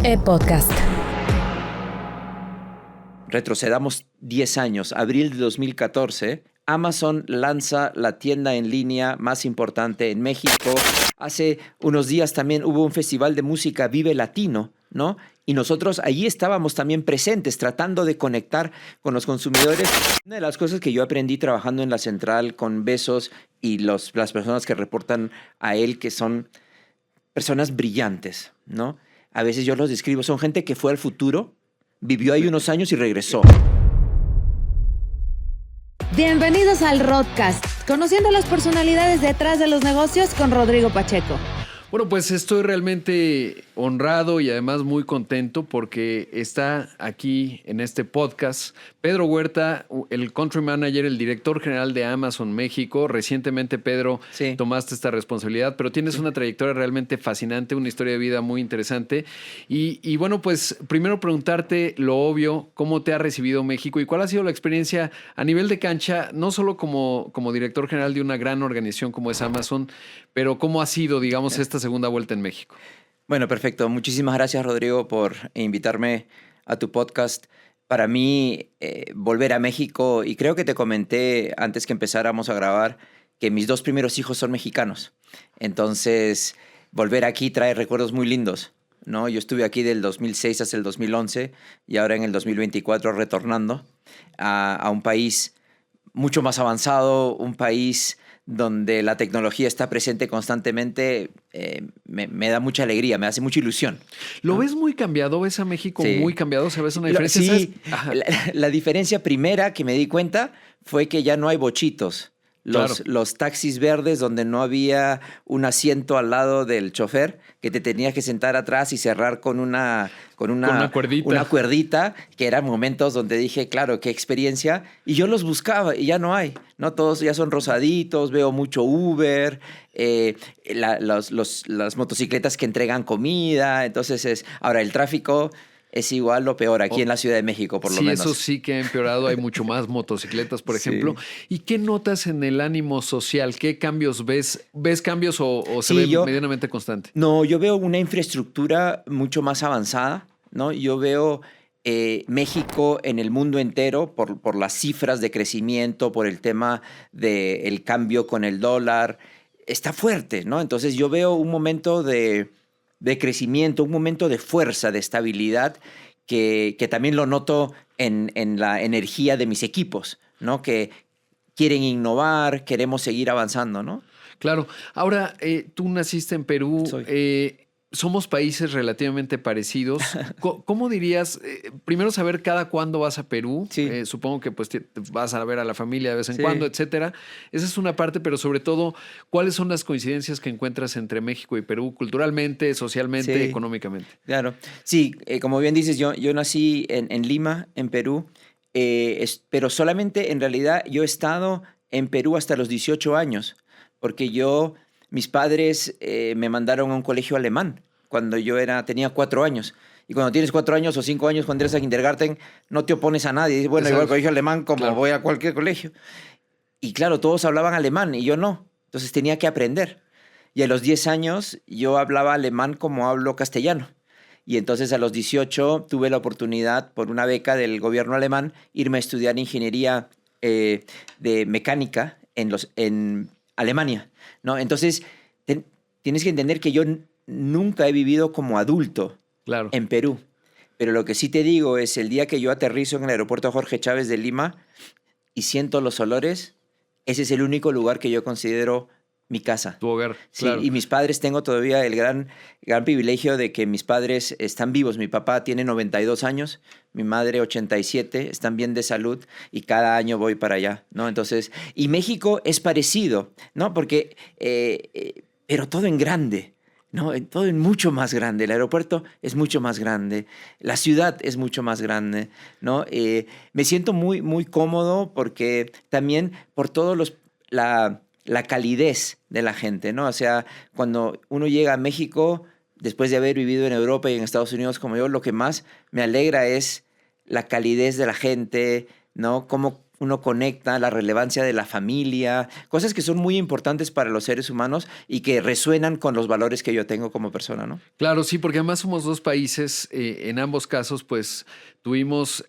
Podcast. Retrocedamos 10 años, abril de 2014, Amazon lanza la tienda en línea más importante en México. Hace unos días también hubo un festival de música Vive Latino, ¿no? Y nosotros allí estábamos también presentes, tratando de conectar con los consumidores. Una de las cosas que yo aprendí trabajando en la central con Besos y las personas que reportan a él, que son personas brillantes, ¿no? A veces yo los describo, son gente que fue al futuro, vivió ahí unos años y regresó. Bienvenidos al Rodcast, conociendo las personalidades detrás de los negocios con Rodrigo Pacheco. Bueno, pues estoy realmente honrado y además muy contento porque está aquí en este podcast Pedro Huerta, el Country Manager, el Director General de Amazon México. Recientemente, Pedro, Sí. tomaste esta responsabilidad, pero tienes una trayectoria realmente fascinante, una historia de vida muy interesante. Y bueno, pues primero preguntarte lo obvio, ¿cómo te ha recibido México y cuál ha sido la experiencia a nivel de cancha, no solo como Director General de una gran organización como es Amazon, pero cómo ha sido, digamos, esta segunda vuelta en México? Bueno, perfecto. Muchísimas gracias, Rodrigo, por invitarme a tu podcast. Para mí, volver a México, y creo que te comenté antes que empezáramos a grabar, que mis dos primeros hijos son mexicanos. Entonces, volver aquí trae recuerdos muy lindos, ¿no? Yo estuve aquí del 2006 hasta el 2011 y ahora en el 2024 retornando a un país mucho más avanzado, un país donde la tecnología está presente constantemente. Me da mucha alegría, me hace mucha ilusión. ¿Lo ves muy cambiado? ¿Ves a México Sí. muy cambiado? ¿Sabes una diferencia? Sí, Ajá. la diferencia primera que me di cuenta fue que ya no hay bochitos. Los taxis verdes donde no había un asiento al lado del chofer, que te tenías que sentar atrás y cerrar con una cuerdita. Una cuerdita, que eran momentos donde dije, claro, qué experiencia. Y yo los buscaba y ya no hay, ¿no? Todos ya son rosaditos, veo mucho Uber, las motocicletas que entregan comida. Entonces ahora el tráfico es igual o peor aquí en la Ciudad de México, por lo menos. Sí, eso sí que ha empeorado. Hay mucho más motocicletas, por ejemplo. ¿Y qué notas en el ánimo social? ¿Qué cambios ves? ¿Ves cambios o se ve medianamente constante? No, yo veo una infraestructura mucho más avanzada, ¿no? Yo veo México en el mundo entero por las cifras de crecimiento, por el tema del cambio con el dólar. Está fuerte, ¿no? Entonces yo veo un momento de crecimiento, un momento de fuerza, de estabilidad, que también lo noto en la energía de mis equipos, ¿no? Que quieren innovar, queremos seguir avanzando, ¿no? Claro. Ahora, tú naciste en Perú. Somos países relativamente parecidos. ¿Cómo dirías? Primero, saber cada cuándo vas a Perú. Sí. Supongo que pues vas a ver a la familia de vez en Sí. cuando, etcétera. Esa es una parte, pero sobre todo, ¿cuáles son las coincidencias que encuentras entre México y Perú culturalmente, socialmente, Sí. económicamente? Claro. Sí, como bien dices, yo nací en Lima, en Perú, pero solamente en realidad yo he estado en Perú hasta los 18 años, porque mis padres me mandaron a un colegio alemán cuando yo tenía 4 años. Y cuando tienes 4 años o 5 años, cuando eres a kindergarten, no te opones a nadie. Dices, bueno, yo voy al colegio alemán como Claro. voy a cualquier colegio. Y claro, todos hablaban alemán y yo no. Entonces tenía que aprender. Y a los 10 años yo hablaba alemán como hablo castellano. Y entonces a los 18 tuve la oportunidad, por una beca del gobierno alemán, irme a estudiar ingeniería de mecánica en Alemania, ¿no? Entonces tienes que entender que yo nunca he vivido como adulto Claro. en Perú. Pero lo que sí te digo es, el día que yo aterrizo en el aeropuerto Jorge Chávez de Lima y siento los olores, ese es el único lugar que yo considero mi casa. Tu hogar. Sí, Claro. y mis padres, tengo todavía el gran privilegio de que mis padres están vivos. Mi papá tiene 92 años, mi madre 87, están bien de salud y cada año voy para allá, ¿no? Entonces, y México es parecido, ¿no? Porque, pero todo en grande, ¿no? Todo en mucho más grande. El aeropuerto es mucho más grande, la ciudad es mucho más grande, ¿no? Me siento muy, muy cómodo porque también por todos la calidez de la gente, ¿no? O sea, cuando uno llega a México, después de haber vivido en Europa y en Estados Unidos como yo, lo que más me alegra es la calidez de la gente, ¿no? Cómo uno conecta, la relevancia de la familia, cosas que son muy importantes para los seres humanos y que resuenan con los valores que yo tengo como persona, ¿no? Claro, sí, porque además somos dos países, en ambos casos, pues tuvimos,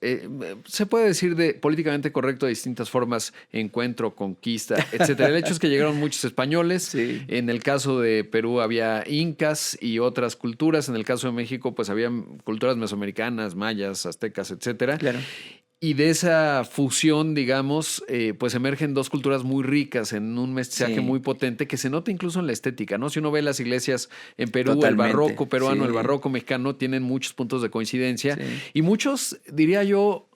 se puede decir de políticamente correcto de distintas formas, encuentro, conquista, etcétera. El hecho es que llegaron muchos españoles. Sí. En el caso de Perú había incas y otras culturas. En el caso de México, pues había culturas mesoamericanas, mayas, aztecas, etcétera. Claro. Y de esa fusión, digamos, pues emergen dos culturas muy ricas en un mestizaje Sí. muy potente que se nota incluso en la estética, ¿no? Si uno ve las iglesias en Perú, Totalmente. el barroco peruano, Sí. el barroco mexicano, tienen muchos puntos de coincidencia. Sí. Y muchos, diría yo,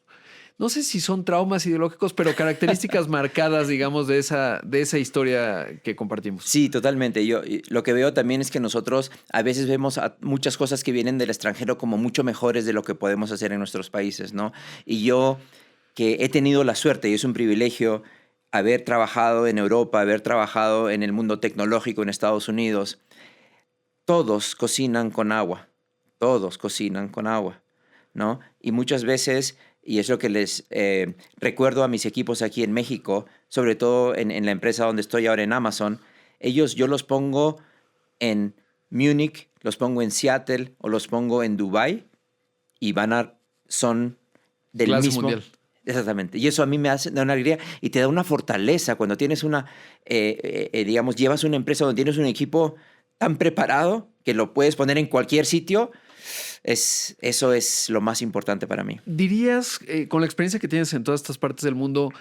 no sé si son traumas ideológicos, pero características marcadas, digamos, de esa historia que compartimos. Sí, totalmente. Yo lo que veo también es que nosotros a veces vemos muchas cosas que vienen del extranjero como mucho mejores de lo que podemos hacer en nuestros países, ¿no? Y yo, que he tenido la suerte, y es un privilegio, haber trabajado en Europa, haber trabajado en el mundo tecnológico en Estados Unidos, todos cocinan con agua, ¿no? Y muchas veces, y es lo que les recuerdo a mis equipos aquí en México, sobre todo en la empresa donde estoy ahora en Amazon, yo los pongo en Múnich, los pongo en Seattle o los pongo en Dubái y son del Clase mismo. mundial. Exactamente. Y eso a mí me da una alegría y te da una fortaleza cuando tienes digamos, llevas una empresa donde tienes un equipo tan preparado que lo puedes poner en cualquier sitio. Eso es lo más importante para mí. ¿Dirías, con la experiencia que tienes en todas estas partes del mundo,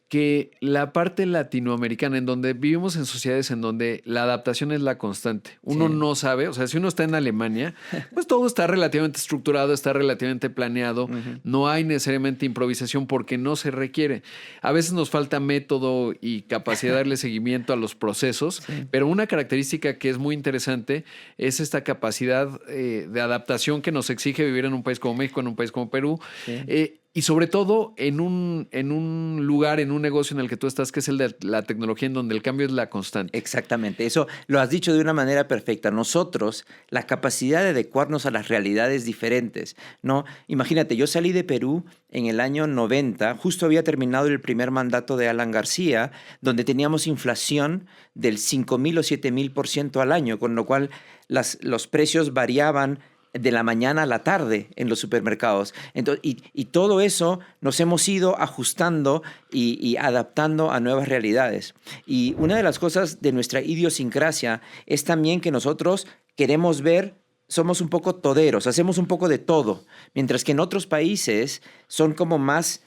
que la parte latinoamericana, en donde vivimos en sociedades en donde la adaptación es la constante? Uno Sí. no sabe, o sea, si uno está en Alemania, pues todo está relativamente estructurado, está relativamente planeado, no hay necesariamente improvisación porque no se requiere. A veces nos falta método y capacidad de darle seguimiento a los procesos, pero una característica que es muy interesante es esta capacidad de adaptación que nos exige vivir en un país como México, en un país como Perú. Sí. Y sobre todo en un lugar, en un negocio en el que tú estás, que es el de la tecnología, en donde el cambio es la constante. Exactamente, eso lo has dicho de una manera perfecta. Nosotros, la capacidad de adecuarnos a las realidades diferentes, ¿no? Imagínate, yo salí de Perú en el año 90, justo había terminado el primer mandato de Alan García, donde teníamos inflación del 5,000 o 7,000% al año, con lo cual los precios variaban de la mañana a la tarde en los supermercados. Entonces, y todo eso nos hemos ido ajustando y adaptando a nuevas realidades. Y una de las cosas de nuestra idiosincrasia es también que nosotros queremos somos un poco toderos, hacemos un poco de todo, mientras que en otros países son como más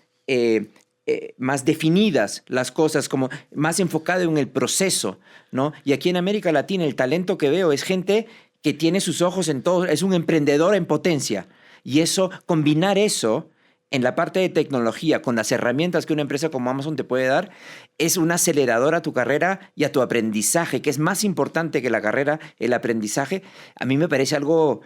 definidas las cosas, como más enfocado en el proceso, ¿no? Y aquí en América Latina el talento que veo es gente que tiene sus ojos en todo, es un emprendedor en potencia. Y combinar eso en la parte de tecnología con las herramientas que una empresa como Amazon te puede dar, es un acelerador a tu carrera y a tu aprendizaje, que es más importante que la carrera, el aprendizaje. A mí me parece algo,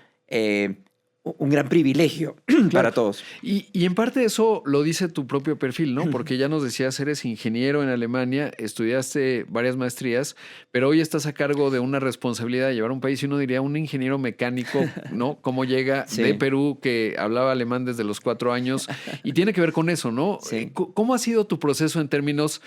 un gran privilegio para todos. Y en parte eso lo dice tu propio perfil, ¿no? Porque ya nos decías, eres ingeniero en Alemania, estudiaste varias maestrías, pero hoy estás a cargo de una responsabilidad de llevar un país, y uno diría un ingeniero mecánico, ¿no? ¿Cómo llega Sí. de Perú, que hablaba alemán desde los 4 años? Y tiene que ver con eso, ¿no? Sí. ¿Cómo ha sido tu proceso en términos,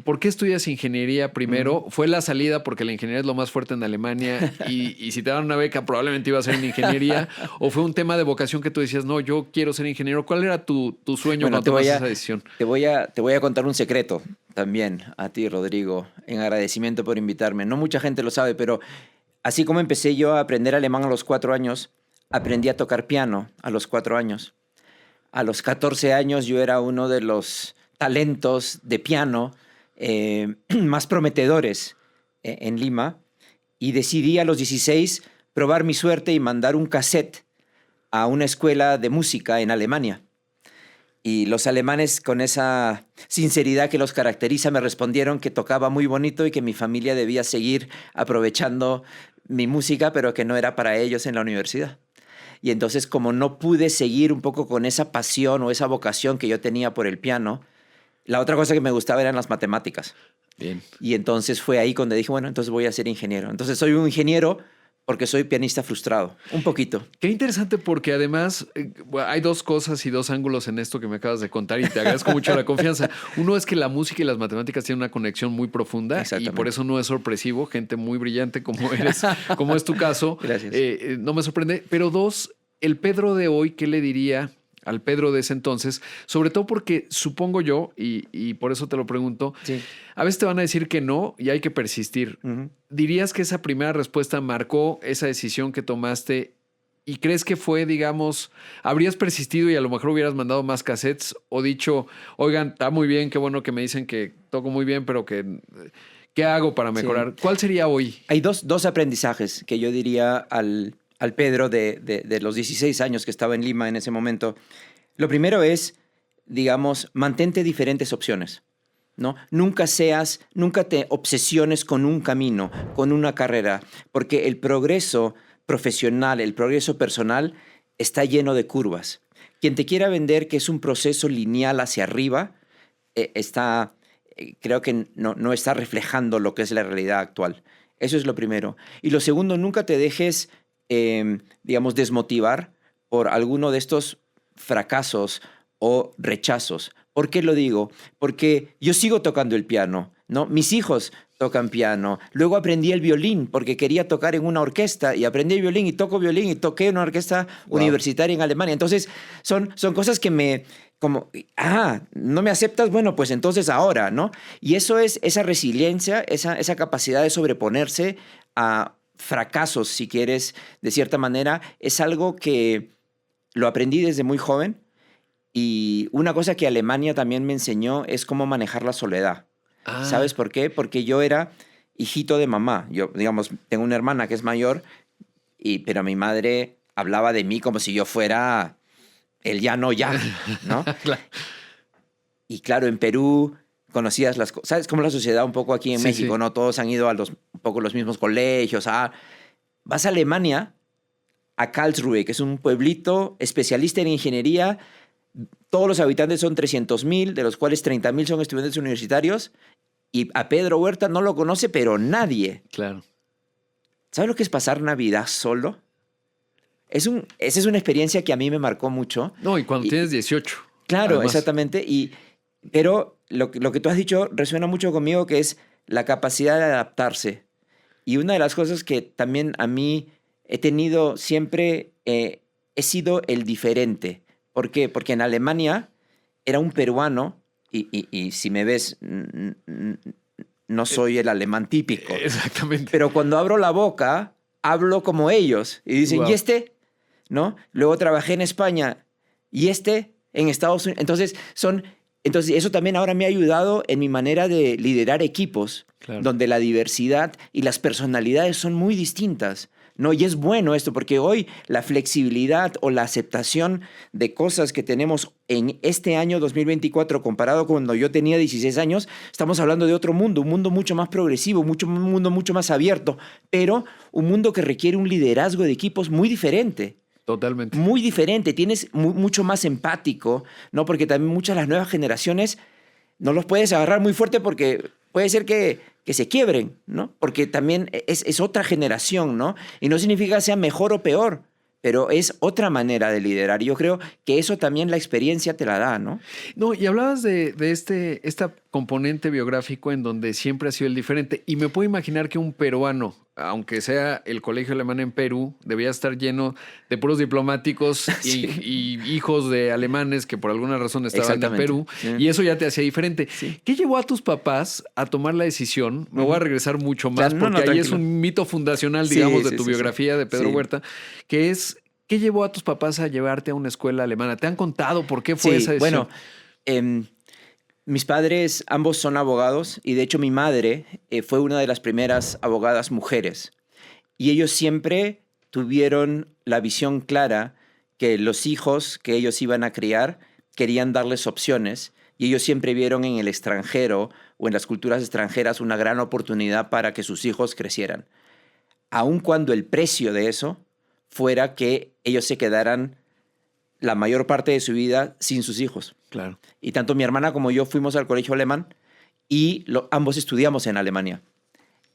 por qué estudias ingeniería primero? ¿Fue la salida porque la ingeniería es lo más fuerte en Alemania y si te dan una beca probablemente iba a ser en ingeniería? ¿O fue un tema de vocación que tú decías, no, yo quiero ser ingeniero? ¿Cuál era tu sueño Bueno, cuando tomaste esa decisión? Te voy a contar un secreto también a ti, Rodrigo, en agradecimiento por invitarme. No mucha gente lo sabe, pero así como empecé yo a aprender alemán a los 4 años, aprendí a tocar piano a los 4 años. A los 14 años yo era uno de los talentos de piano más prometedores en Lima, y decidí a los 16 probar mi suerte y mandar un cassette a una escuela de música en Alemania. Y los alemanes, con esa sinceridad que los caracteriza, me respondieron que tocaba muy bonito y que mi familia debía seguir aprovechando mi música, pero que no era para ellos en la universidad. Y entonces, como no pude seguir un poco con esa pasión o esa vocación que yo tenía por el piano, la otra cosa que me gustaba eran las matemáticas. Bien. Y entonces fue ahí cuando dije, bueno, entonces voy a ser ingeniero. Entonces soy un ingeniero porque soy pianista frustrado, un poquito. Qué interesante porque además hay dos cosas y dos ángulos en esto que me acabas de contar y te agradezco mucho la confianza. Uno es que la música y las matemáticas tienen una conexión muy profunda y por eso no es sorpresivo, gente muy brillante como eres, como es tu caso. Gracias. No me sorprende. Pero dos, el Pedro de hoy, ¿qué le diría al Pedro de ese entonces? Sobre todo porque supongo yo, y por eso te lo pregunto, Sí. a veces te van a decir que no y hay que persistir. ¿Dirías que esa primera respuesta marcó esa decisión que tomaste y crees que fue, digamos, habrías persistido y a lo mejor hubieras mandado más cassettes o dicho, oigan, está muy bien, qué bueno que me dicen que toco muy bien, pero ¿qué hago para mejorar? Sí. ¿Cuál sería hoy? Hay dos aprendizajes que yo diría al Pedro de los 16 años que estaba en Lima en ese momento. Lo primero es, digamos, mantente diferentes opciones, ¿no? Nunca te obsesiones con un camino, con una carrera, porque el progreso profesional, el progreso personal está lleno de curvas. Quien te quiera vender que es un proceso lineal hacia arriba, creo que no está reflejando lo que es la realidad actual. Eso es lo primero. Y lo segundo, nunca te dejes digamos, desmotivar por alguno de estos fracasos o rechazos. ¿Por qué lo digo? Porque yo sigo tocando el piano, ¿no? Mis hijos tocan piano. Luego aprendí el violín porque quería tocar en una orquesta y aprendí el violín y toco violín y toqué en una orquesta universitaria en Alemania. Entonces, son cosas que no me aceptas, bueno, pues entonces ahora, ¿no? Y eso es esa resiliencia, esa capacidad de sobreponerse a fracasos, si quieres, de cierta manera, es algo que lo aprendí desde muy joven y una cosa que Alemania también me enseñó es cómo manejar la soledad. ¿Sabes por qué? Porque yo era hijito de mamá. Yo, digamos, tengo una hermana que es mayor, pero mi madre hablaba de mí como si yo fuera el ya, ¿no? Claro. Y claro, en Perú conocías las cosas. ¿Sabes cómo la sociedad un poco aquí en México, no? Todos han ido a un poco los mismos colegios. Vas a Alemania, a Karlsruhe, que es un pueblito especialista en ingeniería. Todos los habitantes son 300,000, de los cuales 30,000 son estudiantes universitarios. Y a Pedro Huerta no lo conoce, pero nadie. Claro. ¿Sabes lo que es pasar Navidad solo? Esa es una experiencia que a mí me marcó mucho. No, y cuando tienes 18. Claro, además. Exactamente. Pero lo que tú has dicho resuena mucho conmigo, que es la capacidad de adaptarse. Y una de las cosas que también a mí he tenido siempre, he sido el diferente. ¿Por qué? Porque en Alemania era un peruano, y si me ves, no soy el alemán típico. Exactamente. Pero cuando abro la boca, hablo como ellos. Y dicen, ¿y este? ¿No? Luego trabajé en España. ¿Y este? En Estados Unidos. Entonces, eso también ahora me ha ayudado en mi manera de liderar equipos, donde la diversidad y las personalidades son muy distintas, ¿no? Y es bueno esto, porque hoy la flexibilidad o la aceptación de cosas que tenemos en este año 2024 comparado con cuando yo tenía 16 años, estamos hablando de otro mundo, un mundo mucho más progresivo, un mundo mucho más abierto, pero un mundo que requiere un liderazgo de equipos muy diferente. Totalmente. Muy diferente, tienes mucho más empático, ¿no? Porque también muchas de las nuevas generaciones no los puedes agarrar muy fuerte porque puede ser que se quiebren, ¿no? Porque también es otra generación, ¿no? Y no significa que sea mejor o peor, pero es otra manera de liderar. Yo creo que eso también la experiencia te la da, ¿no? No, y hablabas de esta componente biográfico en donde siempre ha sido el diferente. Y me puedo imaginar que un peruano, aunque sea el colegio alemán en Perú, debía estar lleno de puros diplomáticos y hijos de alemanes que por alguna razón estaban en Perú. Sí. Y eso ya te hacía diferente. Sí. ¿Qué llevó a tus papás a tomar la decisión? Me voy a regresar mucho más porque ahí es un mito fundacional, digamos, de tu biografía de Pedro Huerta, que es, ¿qué llevó a tus papás a llevarte a una escuela alemana? ¿Te han contado por qué fue esa decisión? Bueno, mis padres ambos son abogados y de hecho mi madre fue una de las primeras abogadas mujeres. Y ellos siempre tuvieron la visión clara que los hijos que ellos iban a criar querían darles opciones y ellos siempre vieron en el extranjero o en las culturas extranjeras una gran oportunidad para que sus hijos crecieran. Aun cuando el precio de eso fuera que ellos se quedaran la mayor parte de su vida sin sus hijos. Claro. Y tanto mi hermana como yo fuimos al colegio alemán y ambos estudiamos en Alemania.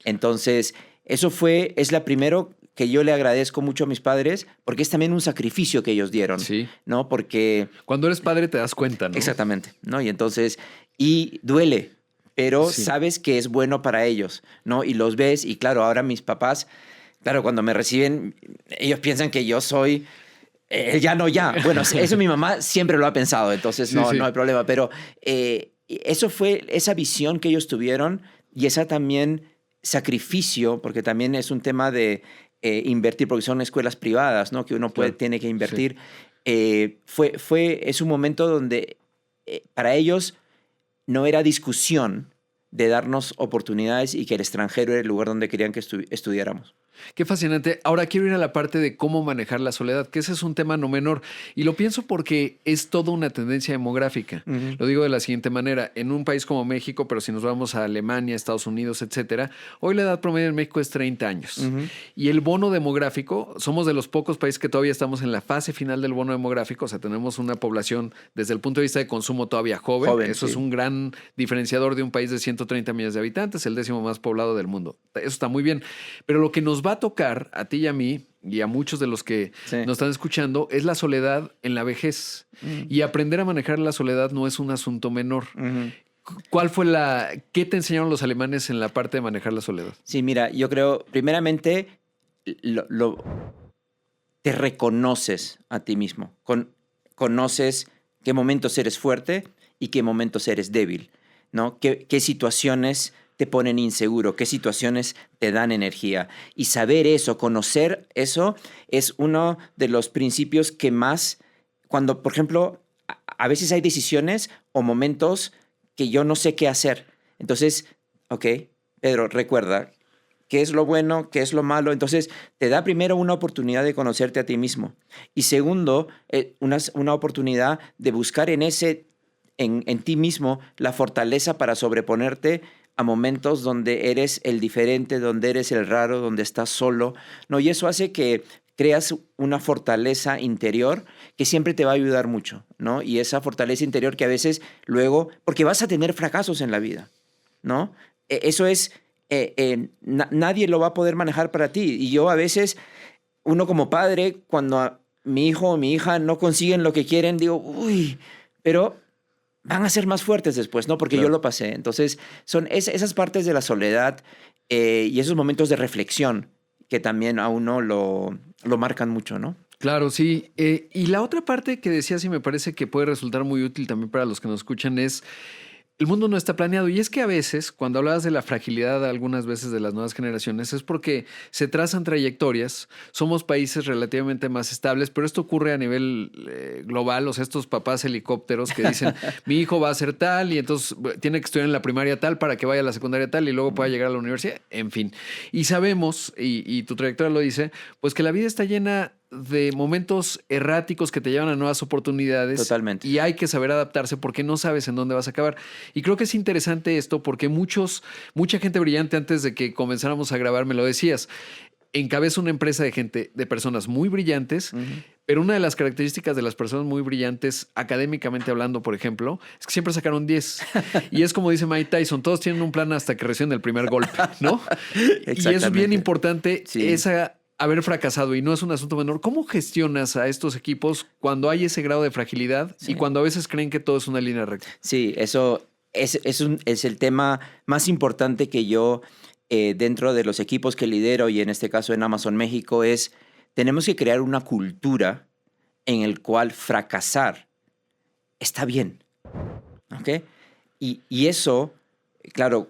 Entonces, eso es la primero que yo le agradezco mucho a mis padres porque es también un sacrificio que ellos dieron, Sí. ¿no? Porque... Cuando eres padre te das cuenta, ¿no? Exactamente, ¿no? Y entonces, y duele, pero Sí. sabes que es bueno para ellos, ¿no? Y los ves, y claro, ahora mis papás, claro, cuando me reciben, ellos piensan que yo soy... ya no, ya. Bueno, eso mi mamá siempre lo ha pensado, entonces Sí, no, sí. no hay problema. Pero eso fue esa visión que ellos tuvieron y esa también sacrificio, porque también es un tema de invertir, porque son escuelas privadas, ¿no? Que uno Claro. tiene que invertir. Es un momento donde para ellos no era discusión de darnos oportunidades y que el extranjero era el lugar donde querían que estudiáramos. Qué fascinante. Ahora quiero ir a la parte de cómo manejar la soledad, que ese es un tema no menor. Y lo pienso porque es toda una tendencia demográfica. Ujú. Lo digo de la siguiente manera. En un país como México, pero si nos vamos a Alemania, Estados Unidos, etcétera, hoy la edad promedio en México es 30 años. Ujú. Y el bono demográfico, somos de los pocos países que todavía estamos en la fase final del bono demográfico. O sea, tenemos una población desde el punto de vista de consumo todavía joven. Eso Sí. es un gran diferenciador de un país de 130 millones de habitantes, el 10º más poblado del mundo. Eso está muy bien. Pero lo que nos va a tocar a ti y a mí y a muchos de los que Sí. nos están escuchando es la soledad en la vejez. Y aprender a manejar la soledad no es un asunto menor. Ujú. ¿Qué te enseñaron los alemanes en la parte de manejar la soledad? Sí, mira, yo creo, primeramente, te reconoces a ti mismo. Conoces qué momentos eres fuerte y qué momentos eres débil, ¿no? ¿Qué situaciones te ponen inseguro? ¿Qué situaciones te dan energía? Y saber eso, conocer eso, es uno de los principios que más, cuando, por ejemplo, a veces hay decisiones o momentos que yo no sé qué hacer. Entonces, ok, Pedro, recuerda, ¿qué es lo bueno? ¿Qué es lo malo? Entonces, te da primero una oportunidad de conocerte a ti mismo. Y segundo, una oportunidad de buscar en ti mismo la fortaleza para sobreponerte a momentos donde eres el diferente, donde eres el raro, donde estás solo, ¿no? Y eso hace que creas una fortaleza interior que siempre te va a ayudar mucho, ¿no? Y esa fortaleza interior que a veces luego, porque vas a tener fracasos en la vida, ¿no? Eso es, nadie lo va a poder manejar para ti. Y yo a veces, uno como padre, cuando mi hijo o mi hija no consiguen lo que quieren, digo, uy, pero van a ser más fuertes después, ¿no? Porque Claro. yo lo pasé. Entonces, son esas partes de la soledad y esos momentos de reflexión que también a uno lo marcan mucho, ¿no? Claro, sí. Y la otra parte que decías y me parece que puede resultar muy útil también para los que nos escuchan es, el mundo no está planeado. Y es que a veces, cuando hablabas de la fragilidad algunas veces de las nuevas generaciones, es porque se trazan trayectorias, somos países relativamente más estables, pero esto ocurre a nivel global. O sea, estos papás helicópteros que dicen, mi hijo va a ser tal y entonces tiene que estudiar en la primaria tal para que vaya a la secundaria tal y luego pueda llegar a la universidad, en fin. Y sabemos, y tu trayectoria lo dice, pues que la vida está llena de momentos erráticos que te llevan a nuevas oportunidades. Totalmente. Y hay que saber adaptarse porque no sabes en dónde vas a acabar. Y creo que es interesante esto porque mucha gente brillante, antes de que comenzáramos a grabar, me lo decías, encabeza una empresa de personas muy brillantes, pero una de las características de las personas muy brillantes, académicamente hablando, por ejemplo, es que siempre sacaron 10. Y es como dice Mike Tyson, todos tienen un plan hasta que reciben el primer golpe, ¿no? Y eso es bien importante, Sí. haber fracasado, y no es un asunto menor. ¿Cómo gestionas a estos equipos cuando hay ese grado de fragilidad Sí. y cuando a veces creen que todo es una línea recta? Sí, eso es el tema más importante que yo, dentro de los equipos que lidero, y en este caso en Amazon México, tenemos que crear una cultura en el cual fracasar está bien, ¿ok? Y eso, claro,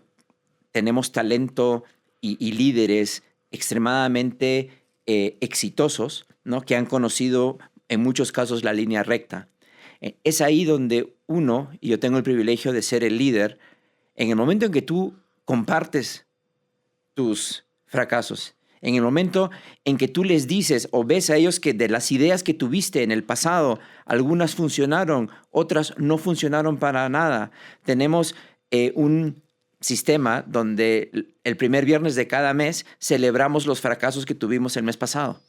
tenemos talento y líderes extremadamente exitosos, ¿no? Que han conocido en muchos casos la línea recta. Es ahí donde uno, y yo tengo el privilegio de ser el líder, en el momento en que tú compartes tus fracasos, en el momento en que tú les dices o ves a ellos que de las ideas que tuviste en el pasado, algunas funcionaron, otras no funcionaron para nada. Tenemos un sistema donde el primer viernes de cada mes celebramos los fracasos que tuvimos el mes pasado,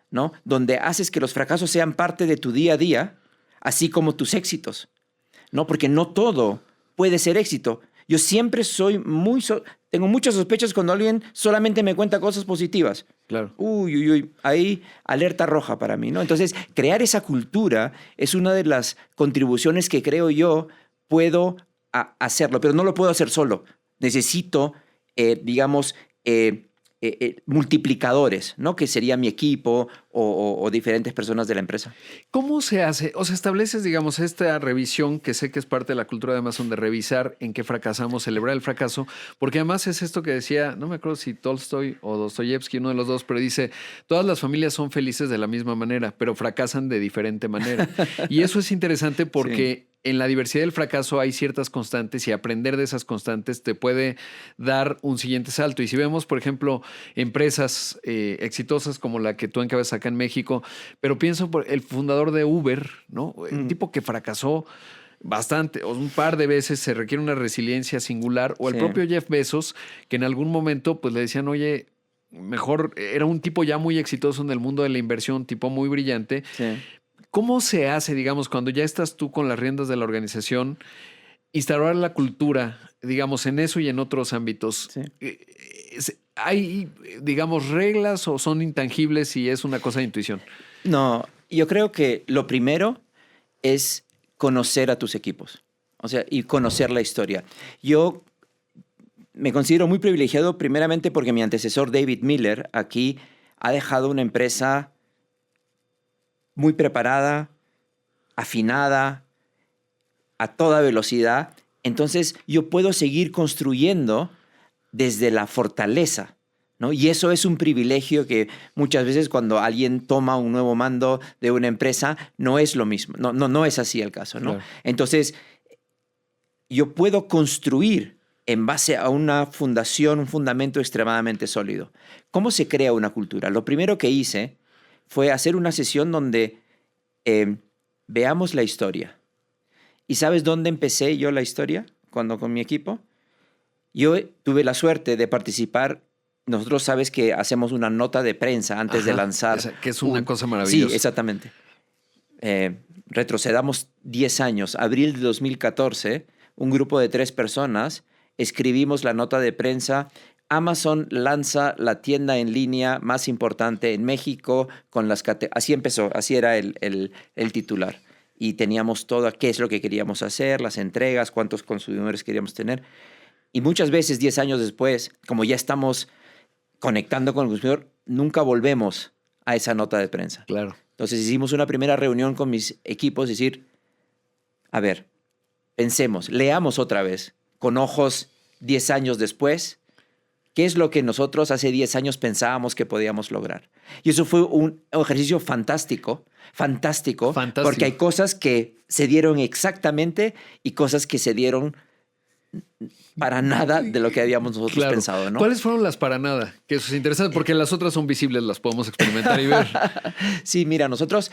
¿no? Donde haces que los fracasos sean parte de tu día a día, así como tus éxitos, ¿no? Porque no todo puede ser éxito. Yo siempre soy tengo muchas sospechas cuando alguien solamente me cuenta cosas positivas. Claro. Ahí alerta roja para mí, ¿no? Entonces, crear esa cultura es una de las contribuciones que creo yo puedo hacerlo, pero no lo puedo hacer solo. Necesito, digamos, multiplicadores, ¿no? Que sería mi equipo o diferentes personas de la empresa. ¿Cómo se hace? O sea, estableces, digamos, esta revisión, que sé que es parte de la cultura de Amazon, de revisar en qué fracasamos, celebrar el fracaso, porque además es esto que decía, no me acuerdo si Tolstoy o Dostoyevsky, uno de los dos, pero dice, todas las familias son felices de la misma manera, pero fracasan de diferente manera. Y eso es interesante porque en la diversidad del fracaso hay ciertas constantes y aprender de esas constantes te puede dar un siguiente salto. Y si vemos, por ejemplo, empresas exitosas como la que tú encabezas acá en México, pero pienso por el fundador de Uber, ¿no? Un tipo que fracasó bastante, o un par de veces, se requiere una resiliencia singular, o el propio Jeff Bezos, que en algún momento pues le decían, oye, mejor, era un tipo ya muy exitoso en el mundo de la inversión, tipo muy brillante. Sí. ¿Cómo se hace, digamos, cuando ya estás tú con las riendas de la organización, instaurar la cultura, digamos, en eso y en otros ámbitos? Sí. ¿Hay, digamos, reglas o son intangibles y es una cosa de intuición? No, yo creo que lo primero es conocer a tus equipos, o sea, y conocer la historia. Yo me considero muy privilegiado primeramente porque mi antecesor David Miller aquí ha dejado una empresa muy preparada, afinada, a toda velocidad. Entonces yo puedo seguir construyendo desde la fortaleza, ¿no? Y eso es un privilegio que muchas veces cuando alguien toma un nuevo mando de una empresa no es lo mismo, no es así el caso, ¿no? Claro. Entonces yo puedo construir en base a una fundación, un fundamento extremadamente sólido. ¿Cómo se crea una cultura? Lo primero que hice fue hacer una sesión donde veamos la historia. ¿Y sabes dónde empecé yo la historia con mi equipo? Yo tuve la suerte de participar. Nosotros sabes que hacemos una nota de prensa antes de lanzar. Que es una cosa maravillosa. Sí, exactamente. Retrocedamos 10 años. Abril de 2014, un grupo de 3 personas escribimos la nota de prensa. Amazon lanza la tienda en línea más importante en México con las así empezó, así era el titular. Y teníamos todo, qué es lo que queríamos hacer, las entregas, cuántos consumidores queríamos tener. Y muchas veces, 10 años después, como ya estamos conectando con el consumidor, nunca volvemos a esa nota de prensa. Claro. Entonces hicimos una primera reunión con mis equipos, decir, a ver, pensemos, leamos otra vez, con ojos 10 años después, ¿qué es lo que nosotros hace 10 años pensábamos que podíamos lograr? Y eso fue un ejercicio fantástico, porque hay cosas que se dieron exactamente y cosas que se dieron para nada de lo que habíamos nosotros pensado, ¿no? ¿Cuáles fueron las para nada? Que eso es interesante porque las otras son visibles, las podemos experimentar y ver. Sí, mira, nosotros,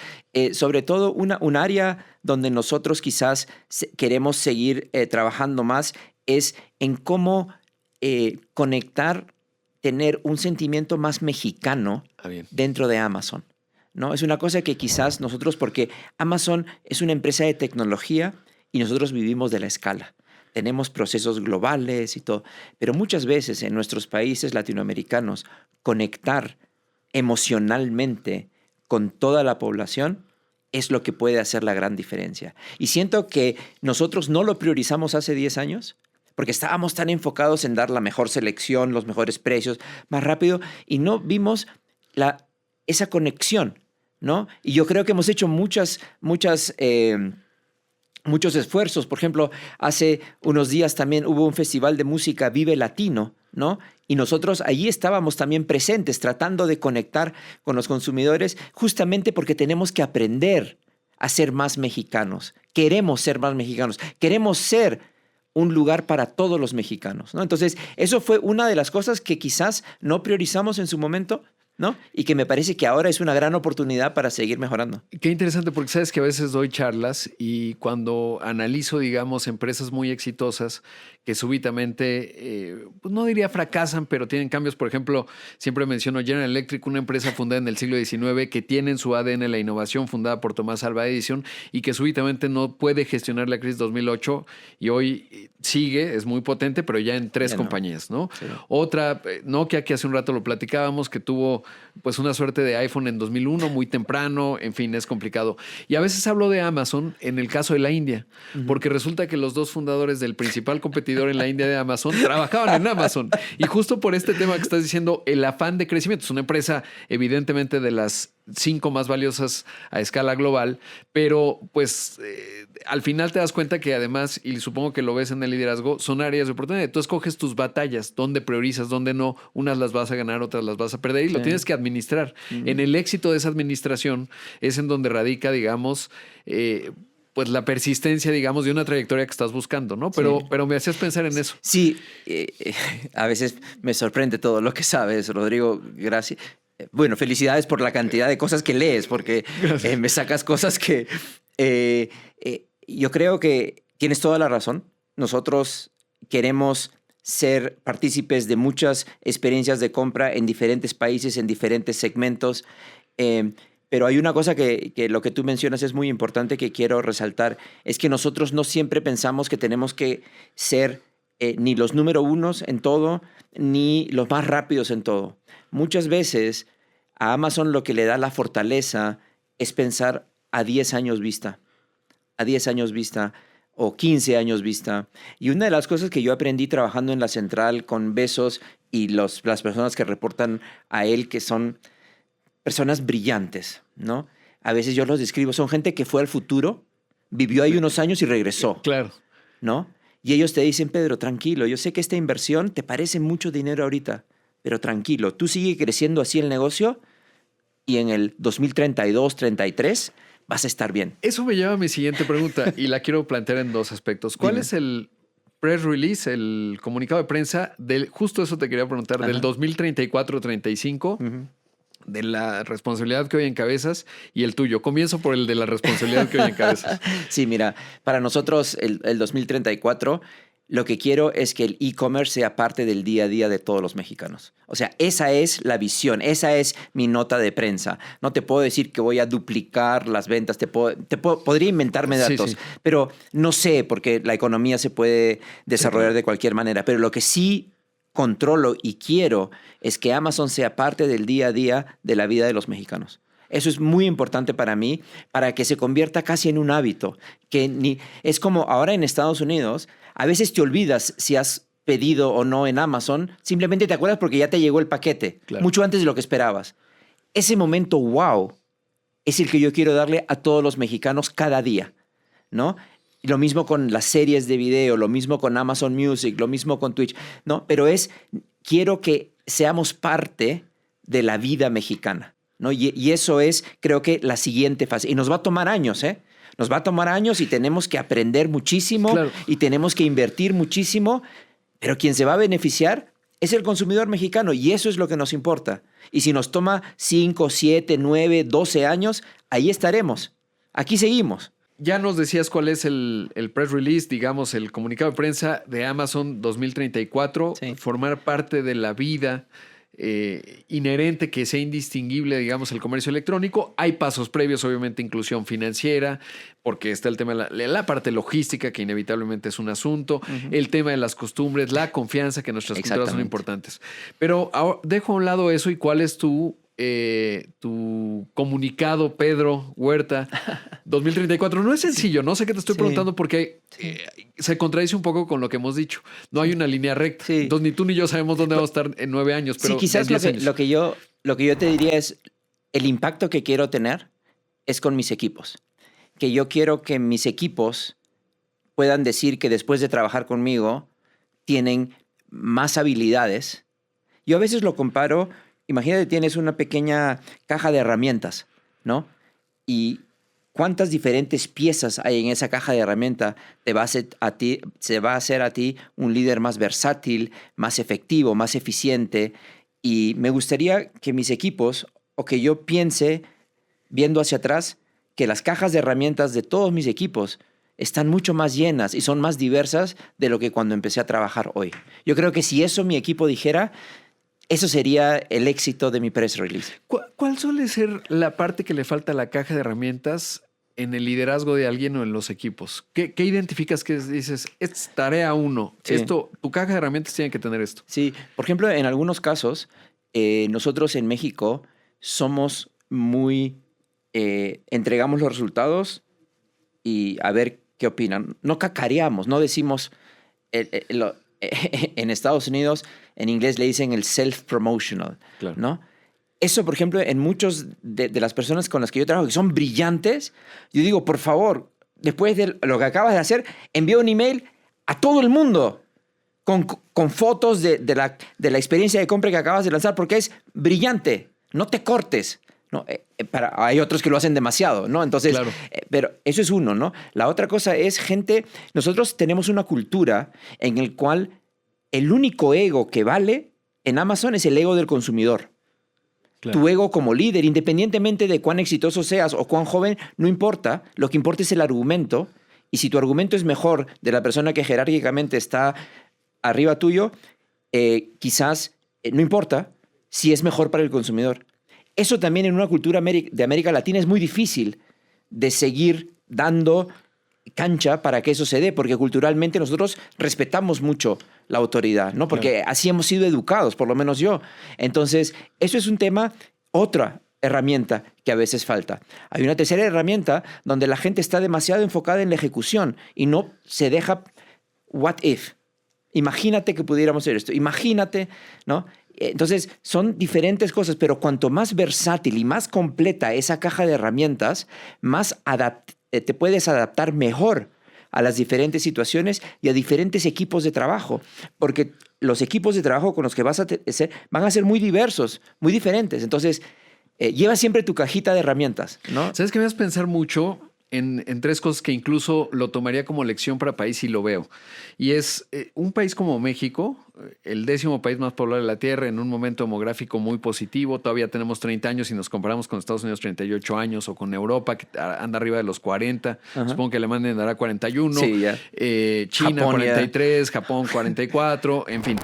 sobre todo un área donde nosotros quizás queremos seguir trabajando más es en cómo conectar, tener un sentimiento más mexicano dentro de Amazon, ¿no? Es una cosa que quizás nosotros, porque Amazon es una empresa de tecnología y nosotros vivimos de la escala. Tenemos procesos globales y todo, pero muchas veces en nuestros países latinoamericanos conectar emocionalmente con toda la población es lo que puede hacer la gran diferencia. Y siento que nosotros no lo priorizamos hace 10 años porque estábamos tan enfocados en dar la mejor selección, los mejores precios, más rápido, y no vimos esa conexión, ¿no? Y yo creo que hemos hecho muchos esfuerzos. Por ejemplo, hace unos días también hubo un festival de música Vive Latino, ¿no? Y nosotros allí estábamos también presentes, tratando de conectar con los consumidores, justamente porque tenemos que aprender a ser más mexicanos. Queremos ser más mexicanos. Queremos ser un lugar para todos los mexicanos, ¿no? Entonces, eso fue una de las cosas que quizás no priorizamos en su momento, ¿no? Y que me parece que ahora es una gran oportunidad para seguir mejorando. Qué interesante, porque sabes que a veces doy charlas y cuando analizo, digamos, empresas muy exitosas que súbitamente, pues no diría fracasan, pero tienen cambios. Por ejemplo, siempre menciono General Electric, una empresa fundada en el siglo XIX que tiene en su ADN la innovación, fundada por Thomas Alva Edison, y que súbitamente no puede gestionar la crisis 2008 y hoy sigue, es muy potente, pero ya en 3 compañías, ¿no? Sí. Otra, Nokia, que hace un rato lo platicábamos, que tuvo pues una suerte de iPhone en 2001, muy temprano, en fin, es complicado. Y a veces hablo de Amazon en el caso de la India, porque resulta que los 2 fundadores del principal competidor en la India de Amazon trabajaban en Amazon. Y justo por este tema que estás diciendo, el afán de crecimiento. Es una empresa evidentemente de las 5 más valiosas a escala global, pero pues al final te das cuenta que además, y supongo que lo ves en el liderazgo, son áreas de oportunidad. Tú escoges tus batallas, dónde priorizas, dónde no. Unas las vas a ganar, otras las vas a perder y lo tienes que administrar. En el éxito de esa administración es en donde radica, digamos, pues la persistencia, digamos, de una trayectoria que estás buscando, ¿no? Pero me hacías pensar en eso. Sí, a veces me sorprende todo lo que sabes, Rodrigo. Gracias. Bueno, felicidades por la cantidad de cosas que lees, porque me sacas cosas que yo creo que tienes toda la razón. Nosotros queremos ser partícipes de muchas experiencias de compra en diferentes países, en diferentes segmentos. Pero hay una cosa que lo que tú mencionas es muy importante que quiero resaltar. Es que nosotros no siempre pensamos que tenemos que ser ni los número unos en todo, ni los más rápidos en todo. Muchas veces a Amazon lo que le da la fortaleza es pensar a 10 años vista, a 10 años vista o 15 años vista. Y una de las cosas que yo aprendí trabajando en la central con Bezos y las personas que reportan a él, que son personas brillantes, ¿no? A veces yo los describo, son gente que fue al futuro, vivió ahí unos años y regresó. Claro. ¿No? Y ellos te dicen, Pedro, tranquilo, yo sé que esta inversión te parece mucho dinero ahorita, pero tranquilo, tú sigue creciendo así el negocio y en el 2032, 33 vas a estar bien. Eso me lleva a mi siguiente pregunta y la quiero plantear en 2 aspectos. ¿Cuál es el press release, el comunicado de prensa del, justo eso te quería preguntar, del 2034-35? De la responsabilidad que hoy encabezas y el tuyo. Comienzo por el de la responsabilidad que hoy encabezas. Sí, mira, para nosotros el 2034, lo que quiero es que el e-commerce sea parte del día a día de todos los mexicanos. O sea, esa es la visión, esa es mi nota de prensa. No te puedo decir que voy a duplicar las ventas, podría inventarme datos, pero no sé, porque la economía se puede desarrollar de cualquier manera. Pero lo que sí controlo y quiero es que Amazon sea parte del día a día de la vida de los mexicanos. Eso es muy importante para mí, para que se convierta casi en un hábito. Es como ahora en Estados Unidos, a veces te olvidas si has pedido o no en Amazon, simplemente te acuerdas porque ya te llegó el paquete, mucho antes de lo que esperabas. Ese momento wow es el que yo quiero darle a todos los mexicanos cada día, ¿no? Lo mismo con las series de video, lo mismo con Amazon Music, lo mismo con Twitch, ¿no? Pero quiero que seamos parte de la vida mexicana, ¿no? Y eso es, creo que, la siguiente fase. Y nos va a tomar años, ¿eh? Nos va a tomar años y tenemos que aprender muchísimo y tenemos que invertir muchísimo, pero quien se va a beneficiar es el consumidor mexicano y eso es lo que nos importa. Y si nos toma 5, 7, 9, 12 años, ahí estaremos. Aquí seguimos. Ya nos decías cuál es el press release, digamos, el comunicado de prensa de Amazon 2034, formar parte de la vida inherente, que sea indistinguible, digamos, el comercio electrónico. Hay pasos previos, obviamente, inclusión financiera, porque está el tema de la parte logística, que inevitablemente es un asunto, el tema de las costumbres, la confianza, que nuestras culturas son importantes. Pero ahora, dejo a un lado eso y cuál es tu comunicado, Pedro Huerta 2034. No es sencillo, no sé qué te estoy preguntando porque se contradice un poco con lo que hemos dicho. No hay una línea recta. Entonces ni tú ni yo sabemos dónde vamos a estar en 9 años. Pero quizás lo que yo te diría es el impacto que quiero tener es con mis equipos. Que yo quiero que mis equipos puedan decir que después de trabajar conmigo tienen más habilidades. Yo a veces lo comparo. Imagínate, tienes una pequeña caja de herramientas, ¿no? Y cuántas diferentes piezas hay en esa caja de herramientas se va a hacer a ti un líder más versátil, más efectivo, más eficiente. Y me gustaría que mis equipos, o que yo piense, viendo hacia atrás, que las cajas de herramientas de todos mis equipos están mucho más llenas y son más diversas de lo que cuando empecé a trabajar hoy. Yo creo que si eso mi equipo dijera, eso sería el éxito de mi press release. ¿Cuál suele ser la parte que le falta a la caja de herramientas en el liderazgo de alguien o en los equipos? ¿Qué identificas que dices, es tarea 1? Sí. Tu caja de herramientas tiene que tener esto. Sí, por ejemplo, en algunos casos, nosotros en México somos muy... entregamos los resultados y a ver qué opinan. No cacareamos, no decimos... en Estados Unidos, en inglés le dicen el self-promotional, Claro. ¿no? Eso, por ejemplo, en muchos de las personas con las que yo trabajo, que son brillantes, yo digo, por favor, después de lo que acabas de hacer, envía un email a todo el mundo con fotos de la experiencia de compra que acabas de lanzar, porque es brillante. No te cortes. ¿No? Hay otros que lo hacen demasiado, ¿no? Entonces, Claro. Pero eso es uno, ¿no? La otra cosa es nosotros tenemos una cultura en el cual el único ego que vale en Amazon es el ego del consumidor. Claro. Tu ego como líder, independientemente de cuán exitoso seas o cuán joven, no importa. Lo que importa es el argumento. Y si tu argumento es mejor de la persona que jerárquicamente está arriba tuyo, quizás no importa si es mejor para el consumidor. Eso también en una cultura de América Latina es muy difícil de seguir dando cancha para que eso se dé, porque culturalmente nosotros respetamos mucho la autoridad, ¿no? Porque Claro. así hemos sido educados, por lo menos yo. Entonces, eso es un tema, otra herramienta que a veces falta. Hay una tercera herramienta donde la gente está demasiado enfocada en la ejecución y no se deja what if. Imagínate que pudiéramos hacer esto. Imagínate, ¿no? Entonces, son diferentes cosas, pero cuanto más versátil y más completa esa caja de herramientas, más te puedes adaptar mejor a las diferentes situaciones y a diferentes equipos de trabajo, porque los equipos de trabajo con los que vas a ser van a ser muy diversos, muy diferentes. Entonces, lleva siempre tu cajita de herramientas, ¿no? ¿Sabes qué me hace pensar mucho en 3 cosas que incluso lo tomaría como lección para país y lo veo? Y es un país como México, el 10º país más poblado de la Tierra, en un momento demográfico muy positivo. Todavía tenemos 30 años y nos comparamos con Estados Unidos 38 años o con Europa, que anda arriba de los 40. Ajá. Supongo que Alemania andará 41. Sí, ya. China Japón, 43, Japón 44, en fin.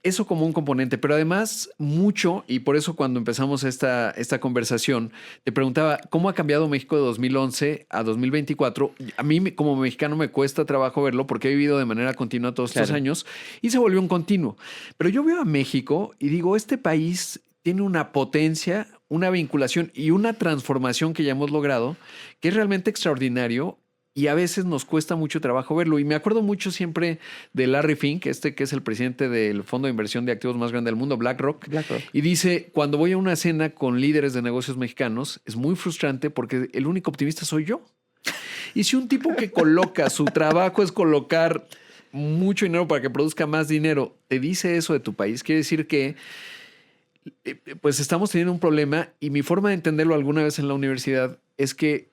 Eso como un componente, pero además mucho, y por eso cuando empezamos esta conversación, te preguntaba, ¿cómo ha cambiado México de 2011 a 2024? A mí como mexicano me cuesta trabajo verlo porque he vivido de manera continua todos estos Claro. años y se volvió un continuo. Pero yo veo a México y digo, este país tiene una potencia, una vinculación y una transformación que ya hemos logrado, que es realmente extraordinario. Y a veces nos cuesta mucho trabajo verlo. Y me acuerdo mucho siempre de Larry Fink, que es el presidente del fondo de inversión de activos más grande del mundo, BlackRock. Y dice, cuando voy a una cena con líderes de negocios mexicanos, es muy frustrante porque el único optimista soy yo. Y si un tipo que coloca, su trabajo es colocar mucho dinero para que produzca más dinero, te dice eso de tu país, quiere decir que pues estamos teniendo un problema. Y mi forma de entenderlo alguna vez en la universidad es que,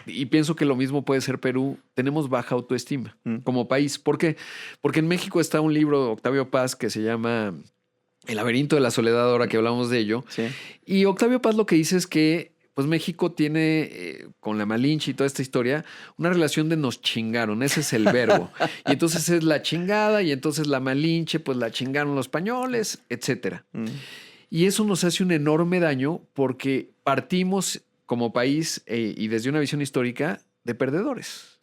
y pienso que lo mismo puede ser Perú, tenemos baja autoestima como país. ¿Por qué? Porque en México está un libro de Octavio Paz que se llama El laberinto de la soledad, ahora que hablamos de ello. Sí. Y Octavio Paz lo que dice es que pues México tiene, con la Malinche y toda esta historia, una relación de nos chingaron. Ese es el verbo. Y entonces es la chingada y entonces la Malinche, pues la chingaron los españoles, etcétera. Y eso nos hace un enorme daño porque partimos como país y desde una visión histórica de perdedores.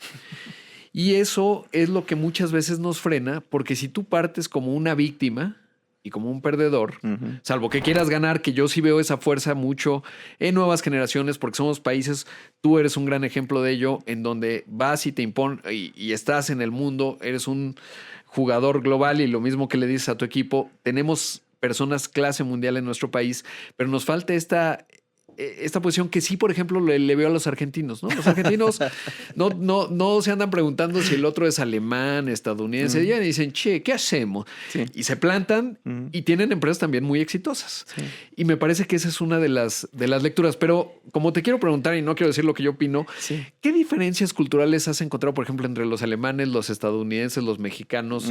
Y eso es lo que muchas veces nos frena, porque si tú partes como una víctima y como un perdedor, salvo que quieras ganar, que yo sí veo esa fuerza mucho en nuevas generaciones, porque somos países, tú eres un gran ejemplo de ello, en donde vas y te impones y estás en el mundo, eres un jugador global y lo mismo que le dices a tu equipo, tenemos personas clase mundial en nuestro país, pero nos falta esta posición que sí, por ejemplo, le veo a los argentinos, ¿no? Los argentinos no se andan preguntando si el otro es alemán, estadounidense. Y dicen, che, ¿qué hacemos? Sí. Y se plantan y tienen empresas también muy exitosas. Sí. Y me parece que esa es una de las lecturas. Pero como te quiero preguntar y no quiero decir lo que yo opino, Sí. ¿qué diferencias culturales has encontrado, por ejemplo, entre los alemanes, los estadounidenses, los mexicanos,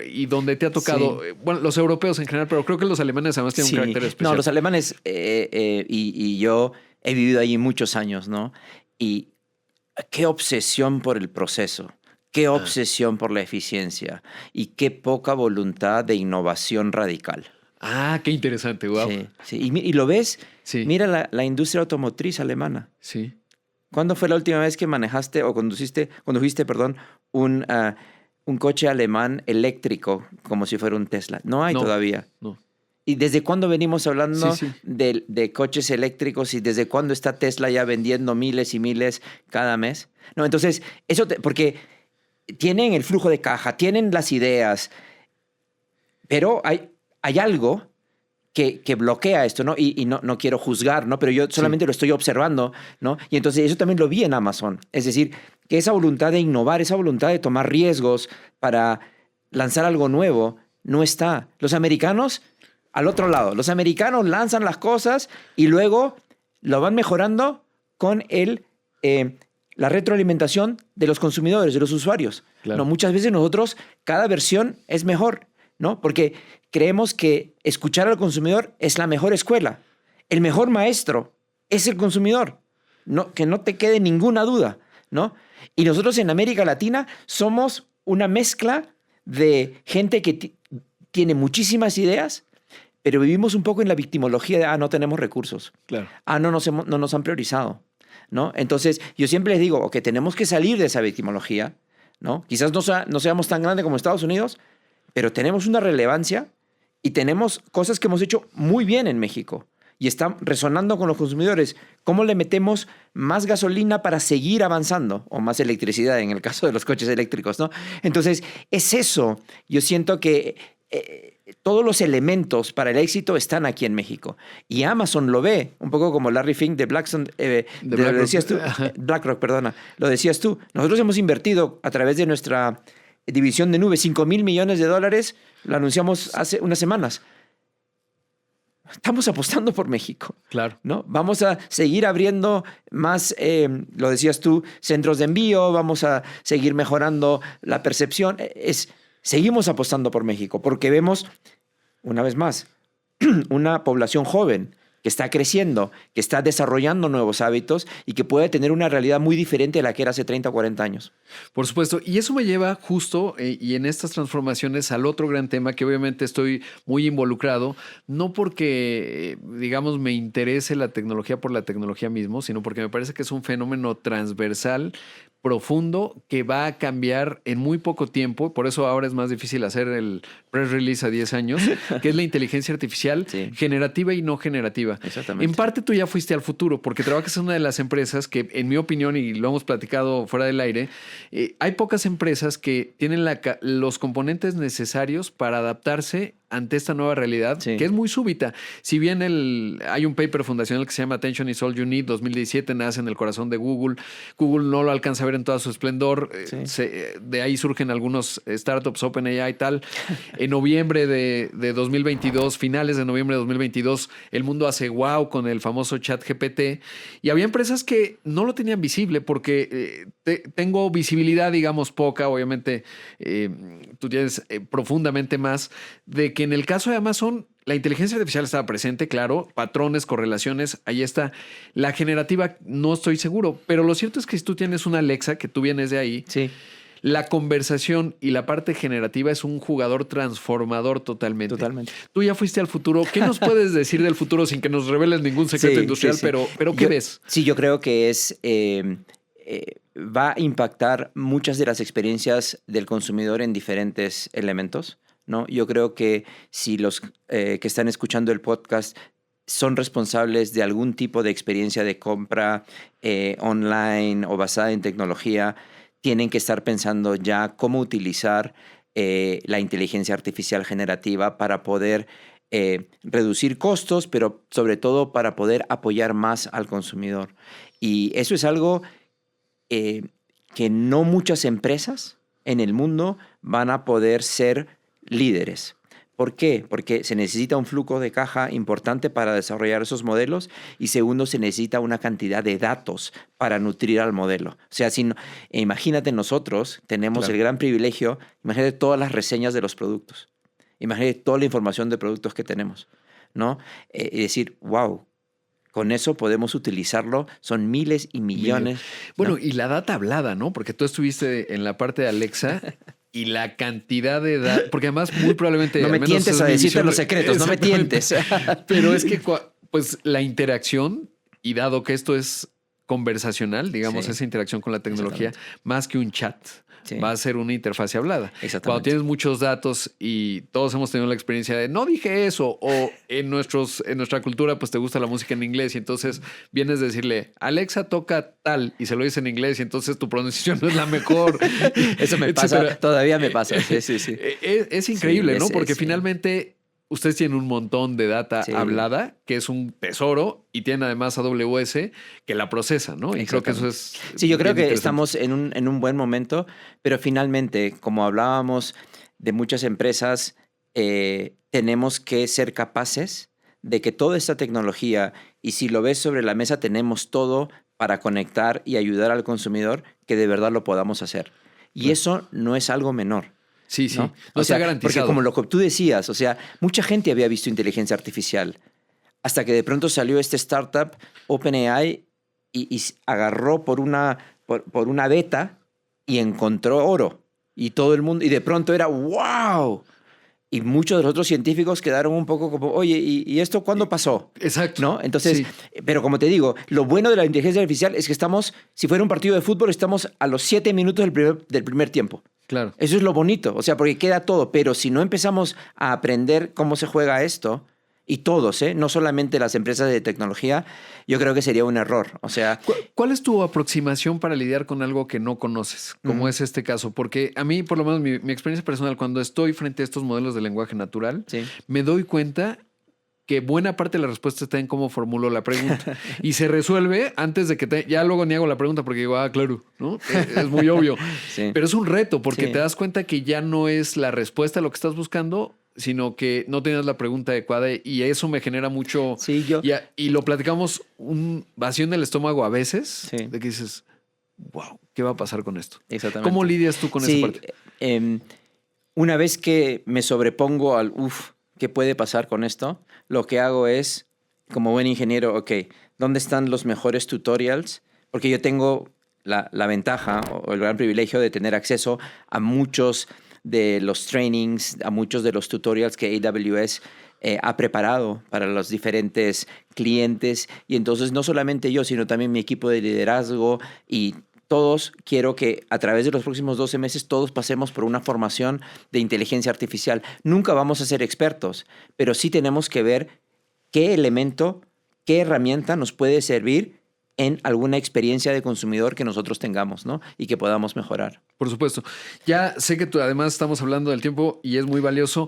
y donde te ha tocado, bueno, los europeos en general, pero creo que los alemanes además tienen un carácter especial? No, los alemanes y yo he vivido allí muchos años, ¿no? Y qué obsesión por el proceso, qué obsesión por la eficiencia y qué poca voluntad de innovación radical. Ah, qué interesante, wow. Sí, sí. Y lo ves, Sí. mira la industria automotriz alemana. Sí. ¿Cuándo fue la última vez que manejaste o condujiste, un coche alemán eléctrico como si fuera un Tesla? No hay todavía. No. ¿Y desde cuándo venimos hablando Sí. de coches eléctricos y desde cuándo está Tesla ya vendiendo miles y miles cada mes? No, entonces, porque tienen el flujo de caja, tienen las ideas, pero hay algo que bloquea esto, ¿no? Y no quiero juzgar, ¿no? Pero yo solamente lo estoy observando, ¿no? Y entonces eso también lo vi en Amazon. Es decir, que esa voluntad de innovar, esa voluntad de tomar riesgos para lanzar algo nuevo, no está. Los americanos, al otro lado, los americanos lanzan las cosas y luego lo van mejorando con la retroalimentación de los consumidores, de los usuarios. Claro. ¿No? Muchas veces nosotros, cada versión es mejor, ¿no? Porque creemos que escuchar al consumidor es la mejor escuela. El mejor maestro es el consumidor. Que no te quede ninguna duda, ¿no? Y nosotros en América Latina somos una mezcla de gente que tiene muchísimas ideas, pero vivimos un poco en la victimología de, no tenemos recursos. Claro. No nos han priorizado, ¿no? Entonces, yo siempre les digo, ok, tenemos que salir de esa victimología, ¿no? Quizás no seamos tan grandes como Estados Unidos, pero tenemos una relevancia y tenemos cosas que hemos hecho muy bien en México y están resonando con los consumidores. ¿Cómo le metemos más gasolina para seguir avanzando? O más electricidad en el caso de los coches eléctricos, ¿no? Entonces, es eso. Yo siento que todos los elementos para el éxito están aquí en México. Y Amazon lo ve, un poco como Larry Fink de Blackstone, BlackRock. lo decías tú, BlackRock, perdona, lo decías tú. Nosotros hemos invertido a través de nuestra división de nube, $5,000 millones, lo anunciamos hace unas semanas. Estamos apostando por México. Claro. ¿No? Vamos a seguir abriendo más, lo decías tú, centros de envío, vamos a seguir mejorando la percepción. Seguimos apostando por México porque vemos, una vez más, una población joven que está creciendo, que está desarrollando nuevos hábitos y que puede tener una realidad muy diferente a la que era hace 30 o 40 años. Por supuesto. Y eso me lleva justo, y en estas transformaciones, al otro gran tema que obviamente estoy muy involucrado, no porque, digamos, me interese la tecnología por la tecnología mismo, sino porque me parece que es un fenómeno transversal, profundo, que va a cambiar en muy poco tiempo. Por eso ahora es más difícil hacer el press release a 10 años, que es la inteligencia artificial generativa y no generativa. Exactamente. En parte tú ya fuiste al futuro, porque trabajas en una de las empresas que, en mi opinión, y lo hemos platicado fuera del aire, hay pocas empresas que tienen los componentes necesarios para adaptarse ante esta nueva realidad, que es muy súbita. Si bien hay un paper fundacional que se llama Attention is All You Need, 2017, nace en el corazón de Google. Google no lo alcanza a ver en todo su esplendor. De ahí surgen algunos startups, OpenAI y tal. En noviembre de 2022, finales de noviembre de 2022, el mundo hace wow con el famoso ChatGPT. Y había empresas que no lo tenían visible porque tengo visibilidad, digamos, poca. Obviamente, tú tienes profundamente más de que en el caso de Amazon, la inteligencia artificial estaba presente, claro, patrones, correlaciones, ahí está. La generativa no estoy seguro, pero lo cierto es que si tú tienes una Alexa, que tú vienes de ahí, la conversación y la parte generativa es un jugador transformador totalmente. Totalmente. Tú ya fuiste al futuro. ¿Qué nos puedes decir del futuro sin que nos reveles ningún secreto industrial? Pero ¿qué ves? Sí, yo creo que va a impactar muchas de las experiencias del consumidor en diferentes elementos, ¿no? Yo creo que si los que están escuchando el podcast son responsables de algún tipo de experiencia de compra online o basada en tecnología, tienen que estar pensando ya cómo utilizar la inteligencia artificial generativa para poder reducir costos, pero sobre todo para poder apoyar más al consumidor. Y eso es algo que no muchas empresas en el mundo van a poder ser líderes. ¿Por qué? Porque se necesita un flujo de caja importante para desarrollar esos modelos y segundo, se necesita una cantidad de datos para nutrir al modelo. O sea, imagínate nosotros tenemos el gran privilegio, imagínate todas las reseñas de los productos, imagínate toda la información de productos que tenemos, ¿no? Y decir, wow, con eso podemos utilizarlo. Son miles y millones. Bueno, ¿no? y la data hablada, ¿no? Porque tú estuviste en la parte de Alexa y la cantidad de data, porque además muy probablemente... No me al menos tientes esa a es mi decirte visión. los secretos, no me Exactamente. tientes. Pero es que pues la interacción, y dado que esto es conversacional, digamos, Sí. esa interacción con la tecnología, más que un chat, Sí. va a ser una interfaz hablada. Exactamente. Cuando tienes muchos datos y todos hemos tenido la experiencia de no dije eso, o en nuestra cultura pues te gusta la música en inglés y entonces vienes a decirle Alexa toca tal y se lo dice en inglés y entonces tu pronunciación no es la mejor. Eso me pasa, etcétera. todavía me pasa. Sí, sí, sí. Es increíble, Sí, ¿no? Porque sí. finalmente ustedes tienen un montón de data Sí. hablada, que es un tesoro, y tienen además AWS que la procesa, ¿no? Y creo que eso es... Sí, yo creo bien que interesante. estamos en un buen momento, pero finalmente, como hablábamos de muchas empresas, tenemos que ser capaces de que toda esta tecnología, y si lo ves sobre la mesa, tenemos todo para conectar y ayudar al consumidor, que de verdad lo podamos hacer. Y Claro. eso no es algo menor. Sí, sí. ¿no? No O está sea, garantizado. porque como lo que tú decías, o sea, mucha gente había visto inteligencia artificial hasta que de pronto salió este startup, OpenAI, y agarró por una beta y encontró oro. Y todo el mundo, y de pronto era ¡wow! Y muchos de los otros científicos quedaron un poco como, oye, ¿y esto cuándo pasó? Exacto. ¿No? Entonces, Sí. pero como te digo, lo bueno de la inteligencia artificial es que estamos, si fuera un partido de fútbol, estamos a los 7 minutos del primer tiempo. Claro. Eso es lo bonito, o sea, porque queda todo, pero si no empezamos a aprender cómo se juega esto, y todos, no solamente las empresas de tecnología, yo creo que sería un error. O sea, ¿Cuál es tu aproximación para lidiar con algo que no conoces, como es este caso? Porque a mí, por lo menos, mi experiencia personal, cuando estoy frente a estos modelos de lenguaje natural, sí. me doy cuenta que buena parte de la respuesta está en cómo formulo la pregunta. Y se resuelve antes de que ya luego ni hago la pregunta porque digo, claro, ¿no? Es muy obvio. Sí. Pero es un reto porque Sí. te das cuenta que ya no es la respuesta a lo que estás buscando, sino que no tenías la pregunta adecuada y eso me genera mucho... Sí, yo... Y lo platicamos, un vacío en el estómago a veces, Sí. de que dices, wow, ¿qué va a pasar con esto? Exactamente. ¿Cómo lidias tú con esa parte? Una vez que me sobrepongo al, ¿qué puede pasar con esto? Lo que hago es, como buen ingeniero, ok, ¿dónde están los mejores tutorials? Porque yo tengo la ventaja o el gran privilegio de tener acceso a muchos de los trainings, a muchos de los tutorials que AWS ha preparado para los diferentes clientes. Y entonces no solamente yo, sino también mi equipo de liderazgo y todos, quiero que a través de los próximos 12 meses todos pasemos por una formación de inteligencia artificial. Nunca vamos a ser expertos, pero sí tenemos que ver qué elemento, qué herramienta nos puede servir en alguna experiencia de consumidor que nosotros tengamos, ¿no? Y que podamos mejorar. Por supuesto. Ya sé que tú, además estamos hablando del tiempo y es muy valioso.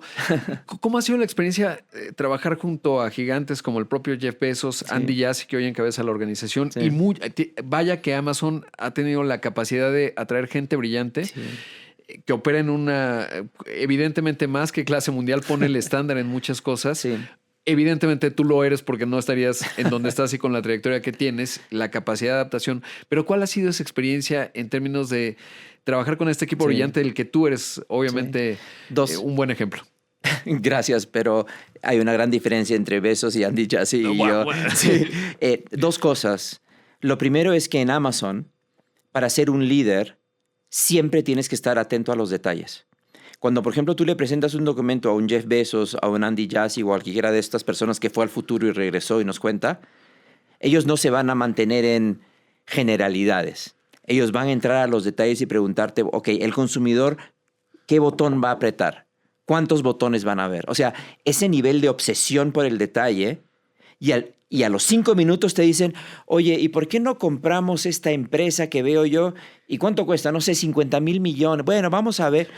¿Cómo ha sido la experiencia trabajar junto a gigantes como el propio Jeff Bezos, Andy Jassy, que hoy encabeza la organización? Sí. Y vaya que Amazon ha tenido la capacidad de atraer gente brillante. Sí. Que opera en una, evidentemente más que clase mundial, pone el estándar en muchas cosas. Sí. Evidentemente tú lo eres porque no estarías en donde estás y con la trayectoria que tienes, la capacidad de adaptación. Pero ¿cuál ha sido esa experiencia en términos de trabajar con este equipo brillante del que tú eres, obviamente, un buen ejemplo? Gracias, pero hay una gran diferencia entre Bezos y Andy Jassy y yo. Sí. Dos cosas. Lo primero es que en Amazon, para ser un líder, siempre tienes que estar atento a los detalles. Cuando, por ejemplo, tú le presentas un documento a un Jeff Bezos, a un Andy Jassy o a cualquiera de estas personas que fue al futuro y regresó y nos cuenta, ellos no se van a mantener en generalidades. Ellos van a entrar a los detalles y preguntarte, ok, el consumidor, ¿qué botón va a apretar? ¿Cuántos botones van a haber? O sea, ese nivel de obsesión por el detalle y a los 5 minutos te dicen, oye, ¿y por qué no compramos esta empresa que veo yo? ¿Y cuánto cuesta? No sé, 50,000 millones. Bueno, vamos a ver.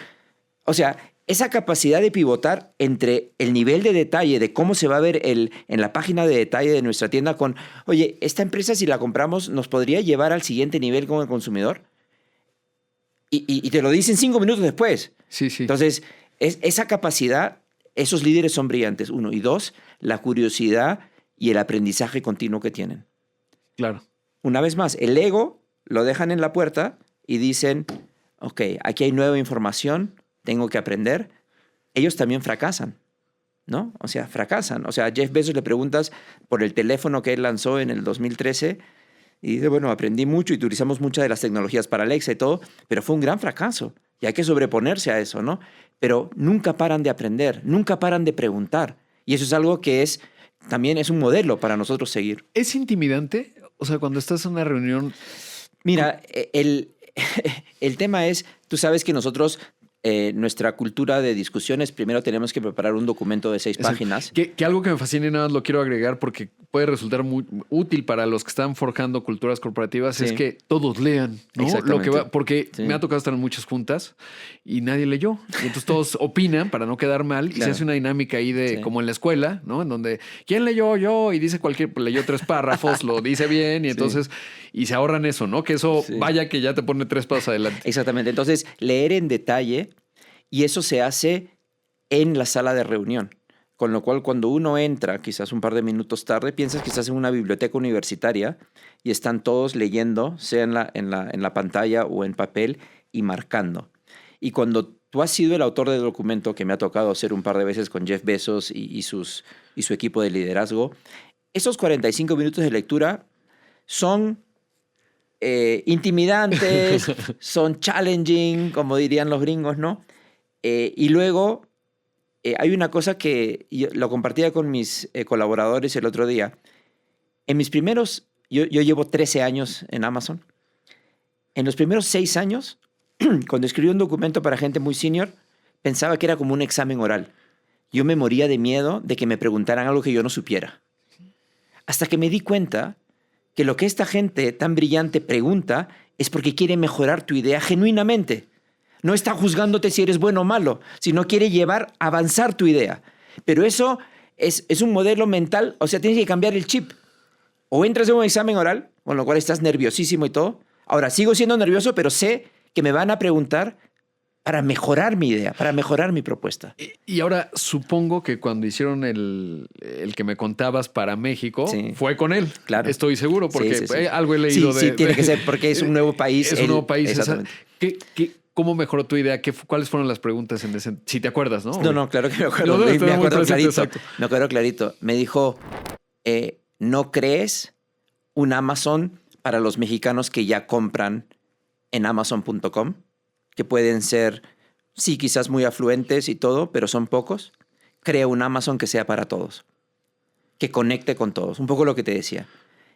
O sea, esa capacidad de pivotar entre el nivel de detalle de cómo se va a ver en la página de detalle de nuestra tienda con, oye, esta empresa si la compramos nos podría llevar al siguiente nivel como el consumidor. Y te lo dicen 5 minutos después. Sí, sí. Entonces, esa capacidad, esos líderes son brillantes. 1. Y 2, la curiosidad y el aprendizaje continuo que tienen. Claro. Una vez más, el ego lo dejan en la puerta y dicen, ok, aquí hay nueva información, tengo que aprender. Ellos también fracasan. ¿no? O sea, fracasan. O sea, a Jeff Bezos le preguntas por el teléfono que él lanzó en el 2013 y dice, bueno, aprendí mucho y utilizamos muchas de las tecnologías para Alexa y todo, pero fue un gran fracaso y hay que sobreponerse a eso, ¿no? Pero nunca paran de aprender, nunca paran de preguntar. Y eso es algo que también es un modelo para nosotros seguir. ¿Es intimidante? O sea, cuando estás en una reunión... Mira, el tema es, tú sabes que nosotros, nuestra cultura de discusiones, primero tenemos que preparar un documento de 6 páginas. Que algo que me fascina y nada más lo quiero agregar porque puede resultar muy útil para los que están forjando culturas corporativas, Sí. es que todos lean, ¿no? Exactamente. Porque Sí. me ha tocado estar en muchas juntas y nadie leyó. Y entonces todos opinan para no quedar mal y se Claro. hace una dinámica ahí de, Sí. como en la escuela, ¿no? En donde, ¿quién leyó? Yo. Y dice leyó 3 párrafos, lo dice bien y Sí. entonces, y se ahorran eso, ¿no? Que eso, Sí. vaya que ya te pone 3 pasos adelante. Exactamente. Entonces, leer en detalle, y eso se hace en la sala de reunión. Con lo cual, cuando uno entra, quizás un par de minutos tarde, piensas que estás en una biblioteca universitaria y están todos leyendo, sea en la pantalla o en papel, y marcando. Y cuando tú has sido el autor del documento, que me ha tocado hacer un par de veces con Jeff Bezos y su equipo de liderazgo, esos 45 minutos de lectura son intimidantes, son challenging, como dirían los gringos, ¿no? Y luego hay una cosa que yo lo compartía con mis colaboradores el otro día. En mis primeros, yo llevo 13 años en Amazon. En los primeros 6 años, cuando escribí un documento para gente muy senior, pensaba que era como un examen oral. Yo me moría de miedo de que me preguntaran algo que yo no supiera. Hasta que me di cuenta que lo que esta gente tan brillante pregunta es porque quiere mejorar tu idea genuinamente. No está juzgándote si eres bueno o malo, sino quiere avanzar tu idea. Pero eso es un modelo mental, o sea, tienes que cambiar el chip. O entras en un examen oral, con lo cual estás nerviosísimo y todo. Ahora, sigo siendo nervioso, pero sé que me van a preguntar para mejorar mi idea, para mejorar mi propuesta. Y ahora supongo que cuando hicieron el que me contabas para México, Sí. fue con él. Claro. Estoy seguro, porque Sí, sí, sí. algo he leído Sí, de... tiene que ser porque es un nuevo país. Es un nuevo país. Exactamente. ¿Cómo mejoró tu idea? ¿Cuáles fueron las preguntas en ese? Si te acuerdas, ¿no? No, claro que me acuerdo. No, me estaba muy acuerdo presente, clarito. exacto. Me acuerdo clarito. Me dijo, ¿no crees un Amazon para los mexicanos que ya compran en Amazon.com? Que pueden ser, sí, quizás muy afluentes y todo, pero son pocos. Crea un Amazon que sea para todos. Que conecte con todos. Un poco lo que te decía.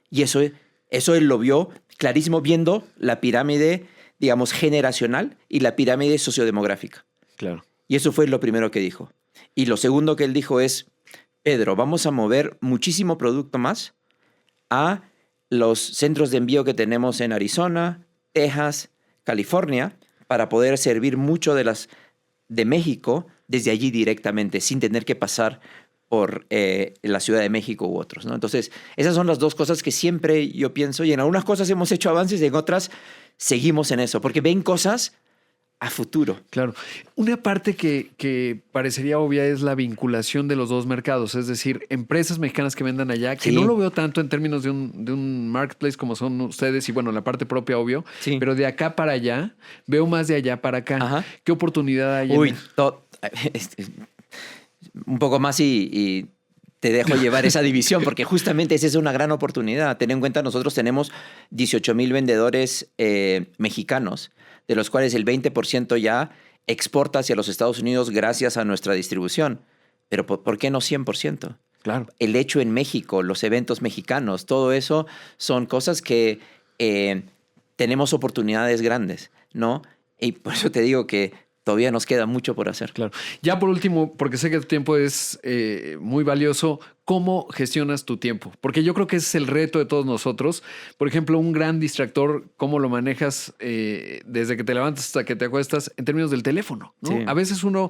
Y eso él lo vio clarísimo viendo la pirámide, digamos, generacional y la pirámide sociodemográfica. Claro. Y eso fue lo primero que dijo. Y lo segundo que él dijo es, Pedro, vamos a mover muchísimo producto más a los centros de envío que tenemos en Arizona, Texas, California, para poder servir mucho de México desde allí directamente, sin tener que pasar por la Ciudad de México u otros, ¿no? Entonces, esas son las 2 cosas que siempre yo pienso, y en algunas cosas hemos hecho avances y en otras seguimos en eso, porque ven cosas a futuro. Claro. Una parte que parecería obvia es la vinculación de los 2 mercados, es decir, empresas mexicanas que vendan allá, que Sí. no lo veo tanto en términos de un marketplace como son ustedes y bueno, la parte propia, obvio, Sí. pero de acá para allá, veo más de allá para acá. Ajá. ¿Qué oportunidad hay? Uy, un poco más y te dejo llevar esa división, porque justamente esa es una gran oportunidad. Ten en cuenta, nosotros tenemos 18,000 vendedores mexicanos, de los cuales el 20% ya exporta hacia los Estados Unidos gracias a nuestra distribución. Pero ¿por qué no 100%? Claro. El hecho en México, los eventos mexicanos, todo eso son cosas que tenemos oportunidades grandes, ¿no? Y por eso te digo que todavía nos queda mucho por hacer. Claro. Ya por último, porque sé que tu tiempo es muy valioso, ¿cómo gestionas tu tiempo? Porque yo creo que ese es el reto de todos nosotros. Por ejemplo, un gran distractor, ¿cómo lo manejas desde que te levantas hasta que te acuestas en términos del teléfono, ¿no? Sí. A veces uno,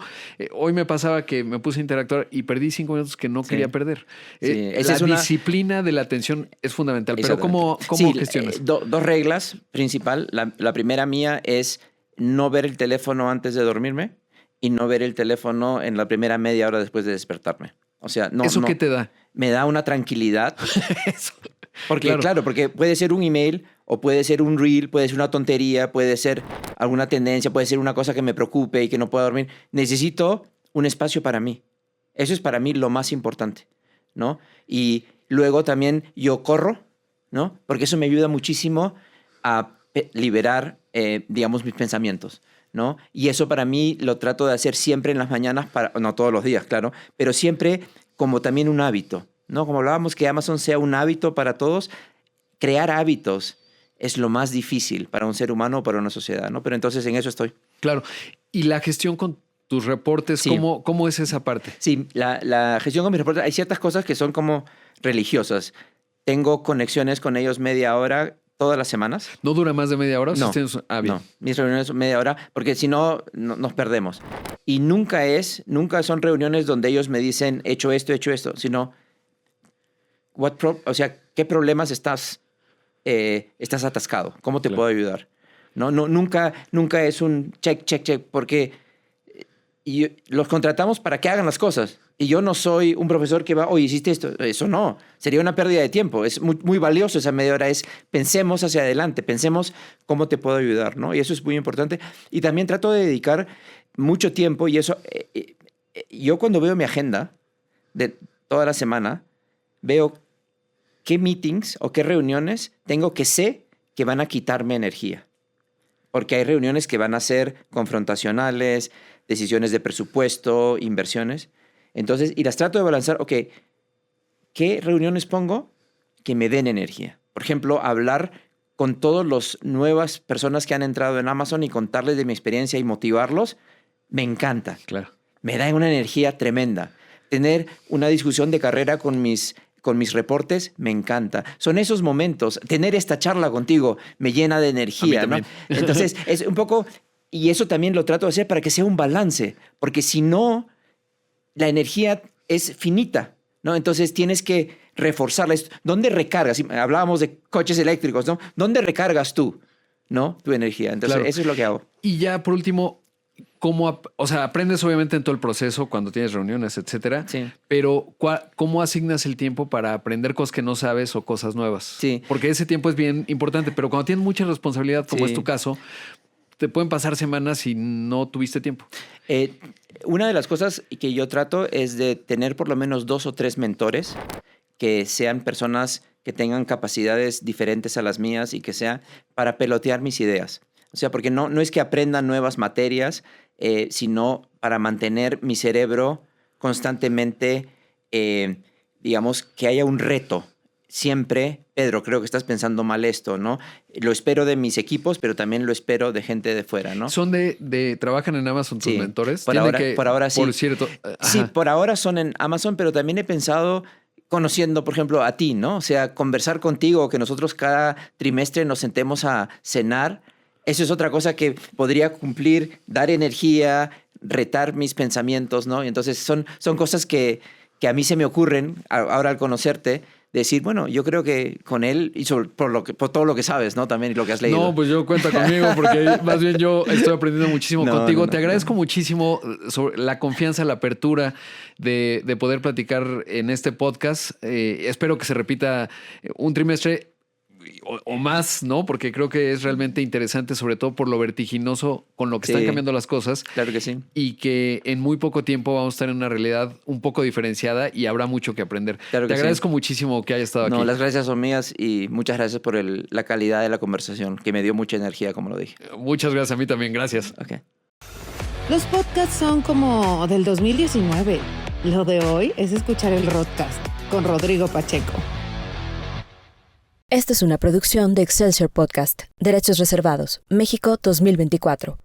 hoy me pasaba que me puse a interactuar y perdí 5 minutos que no Sí. quería perder. Sí, esa La es una- disciplina de la atención es fundamental, pero ¿cómo Sí, gestionas? 2 reglas principal. La primera mía es no ver el teléfono antes de dormirme y no ver el teléfono en la primera media hora después de despertarme. O sea, no. ¿Eso no. qué te da? Me da una tranquilidad. Eso. Porque, claro, porque puede ser un email o puede ser un reel, puede ser una tontería, puede ser alguna tendencia, puede ser una cosa que me preocupe y que no pueda dormir. Necesito un espacio para mí. Eso es para mí lo más importante, ¿no? Y luego también yo corro, ¿no? Porque eso me ayuda muchísimo a liberar, digamos, mis pensamientos, ¿no? Y eso para mí lo trato de hacer siempre en las mañanas, no todos los días, claro, pero siempre como también un hábito, ¿no? Como hablábamos que Amazon sea un hábito para todos, crear hábitos es lo más difícil para un ser humano o para una sociedad, ¿no? Pero entonces en eso estoy. Claro. ¿Y la gestión con tus reportes, Sí. ¿cómo es esa parte? Sí, la gestión con mis reportes, hay ciertas cosas que son como religiosas. Tengo conexiones con ellos media hora todas las semanas. ¿No dura más de media hora? No, Bien. no, mis reuniones son media hora, porque si no, nos perdemos. Y nunca son reuniones donde ellos me dicen, he hecho esto, sino, o sea, ¿qué problemas estás atascado? ¿Cómo te puedo ayudar? No, nunca es un check, porque los contratamos para que hagan las cosas. Y yo no soy un profesor que va, oye, hiciste esto. Eso no, sería una pérdida de tiempo. Es muy, muy valioso esa media hora. Pensemos hacia adelante, pensemos cómo te puedo ayudar, ¿no? Y eso es muy importante. Y también trato de dedicar mucho tiempo, y eso, yo cuando veo mi agenda de toda la semana, veo qué meetings o qué reuniones tengo que sé que van a quitarme energía. Porque hay reuniones que van a ser confrontacionales, decisiones de presupuesto, inversiones. Entonces, y las trato de balancear, ok, ¿qué reuniones pongo que me den energía? Por ejemplo, hablar con todas las nuevas personas que han entrado en Amazon y contarles de mi experiencia y motivarlos, me encanta. Claro. Me da una energía tremenda. Tener una discusión de carrera con mis reportes, me encanta. Son esos momentos. Tener esta charla contigo me llena de energía, ¿no? Entonces, es un poco... Y eso también lo trato de hacer para que sea un balance. Porque si no, la energía es finita, ¿no? Entonces, tienes que reforzarla. ¿Dónde recargas? Hablábamos de coches eléctricos, ¿no? ¿Dónde recargas tú, ¿no? Tu energía. Entonces, Claro. Eso es lo que hago. Y ya, por último... aprendes obviamente en todo el proceso cuando tienes reuniones, etcétera. Sí. Pero ¿cómo asignas el tiempo para aprender cosas que no sabes o cosas nuevas? Sí. Porque ese tiempo es bien importante, pero cuando tienes mucha responsabilidad, como Sí. es tu caso, te pueden pasar semanas y no tuviste tiempo. Una de las cosas que yo trato es de tener por lo menos 2 o 3 mentores que sean personas que tengan capacidades diferentes a las mías y que sea para pelotear mis ideas. O sea, porque no es que aprenda nuevas materias, sino para mantener mi cerebro constantemente, digamos, que haya un reto. Siempre, Pedro, creo que estás pensando mal esto, ¿no? Lo espero de mis equipos, pero también lo espero de gente de fuera, ¿no? ¿Son trabajan en Amazon tus Sí, mentores? por ahora sí. Por cierto. Sí, Ajá. por ahora son en Amazon, pero también he pensado conociendo, por ejemplo, a ti, ¿no? O sea, conversar contigo, que nosotros cada trimestre nos sentemos a cenar. Eso es otra cosa que podría cumplir, dar energía, retar mis pensamientos, ¿no? Y entonces son cosas que a mí se me ocurren ahora al conocerte, decir, bueno, yo creo que con él, y por todo lo que sabes, ¿no? También y lo que has leído. No, pues yo cuenta conmigo porque más bien yo estoy aprendiendo muchísimo contigo. Te agradezco muchísimo sobre la confianza, la apertura de poder platicar en este podcast. Espero que se repita un trimestre o más, ¿no? Porque creo que es realmente interesante, sobre todo por lo vertiginoso con lo que están cambiando las cosas. Claro que sí. Y que en muy poco tiempo vamos a estar en una realidad un poco diferenciada y habrá mucho que aprender. Claro que Te agradezco muchísimo que hayas estado aquí. No, las gracias son mías y muchas gracias por la calidad de la conversación, que me dio mucha energía, como lo dije. Muchas gracias a mí también. Gracias. Okay. Los podcasts son como del 2019. Lo de hoy es escuchar el Rodcast con Rodrigo Pacheco. Esta es una producción de Excelsior Podcast. Derechos reservados. México 2024.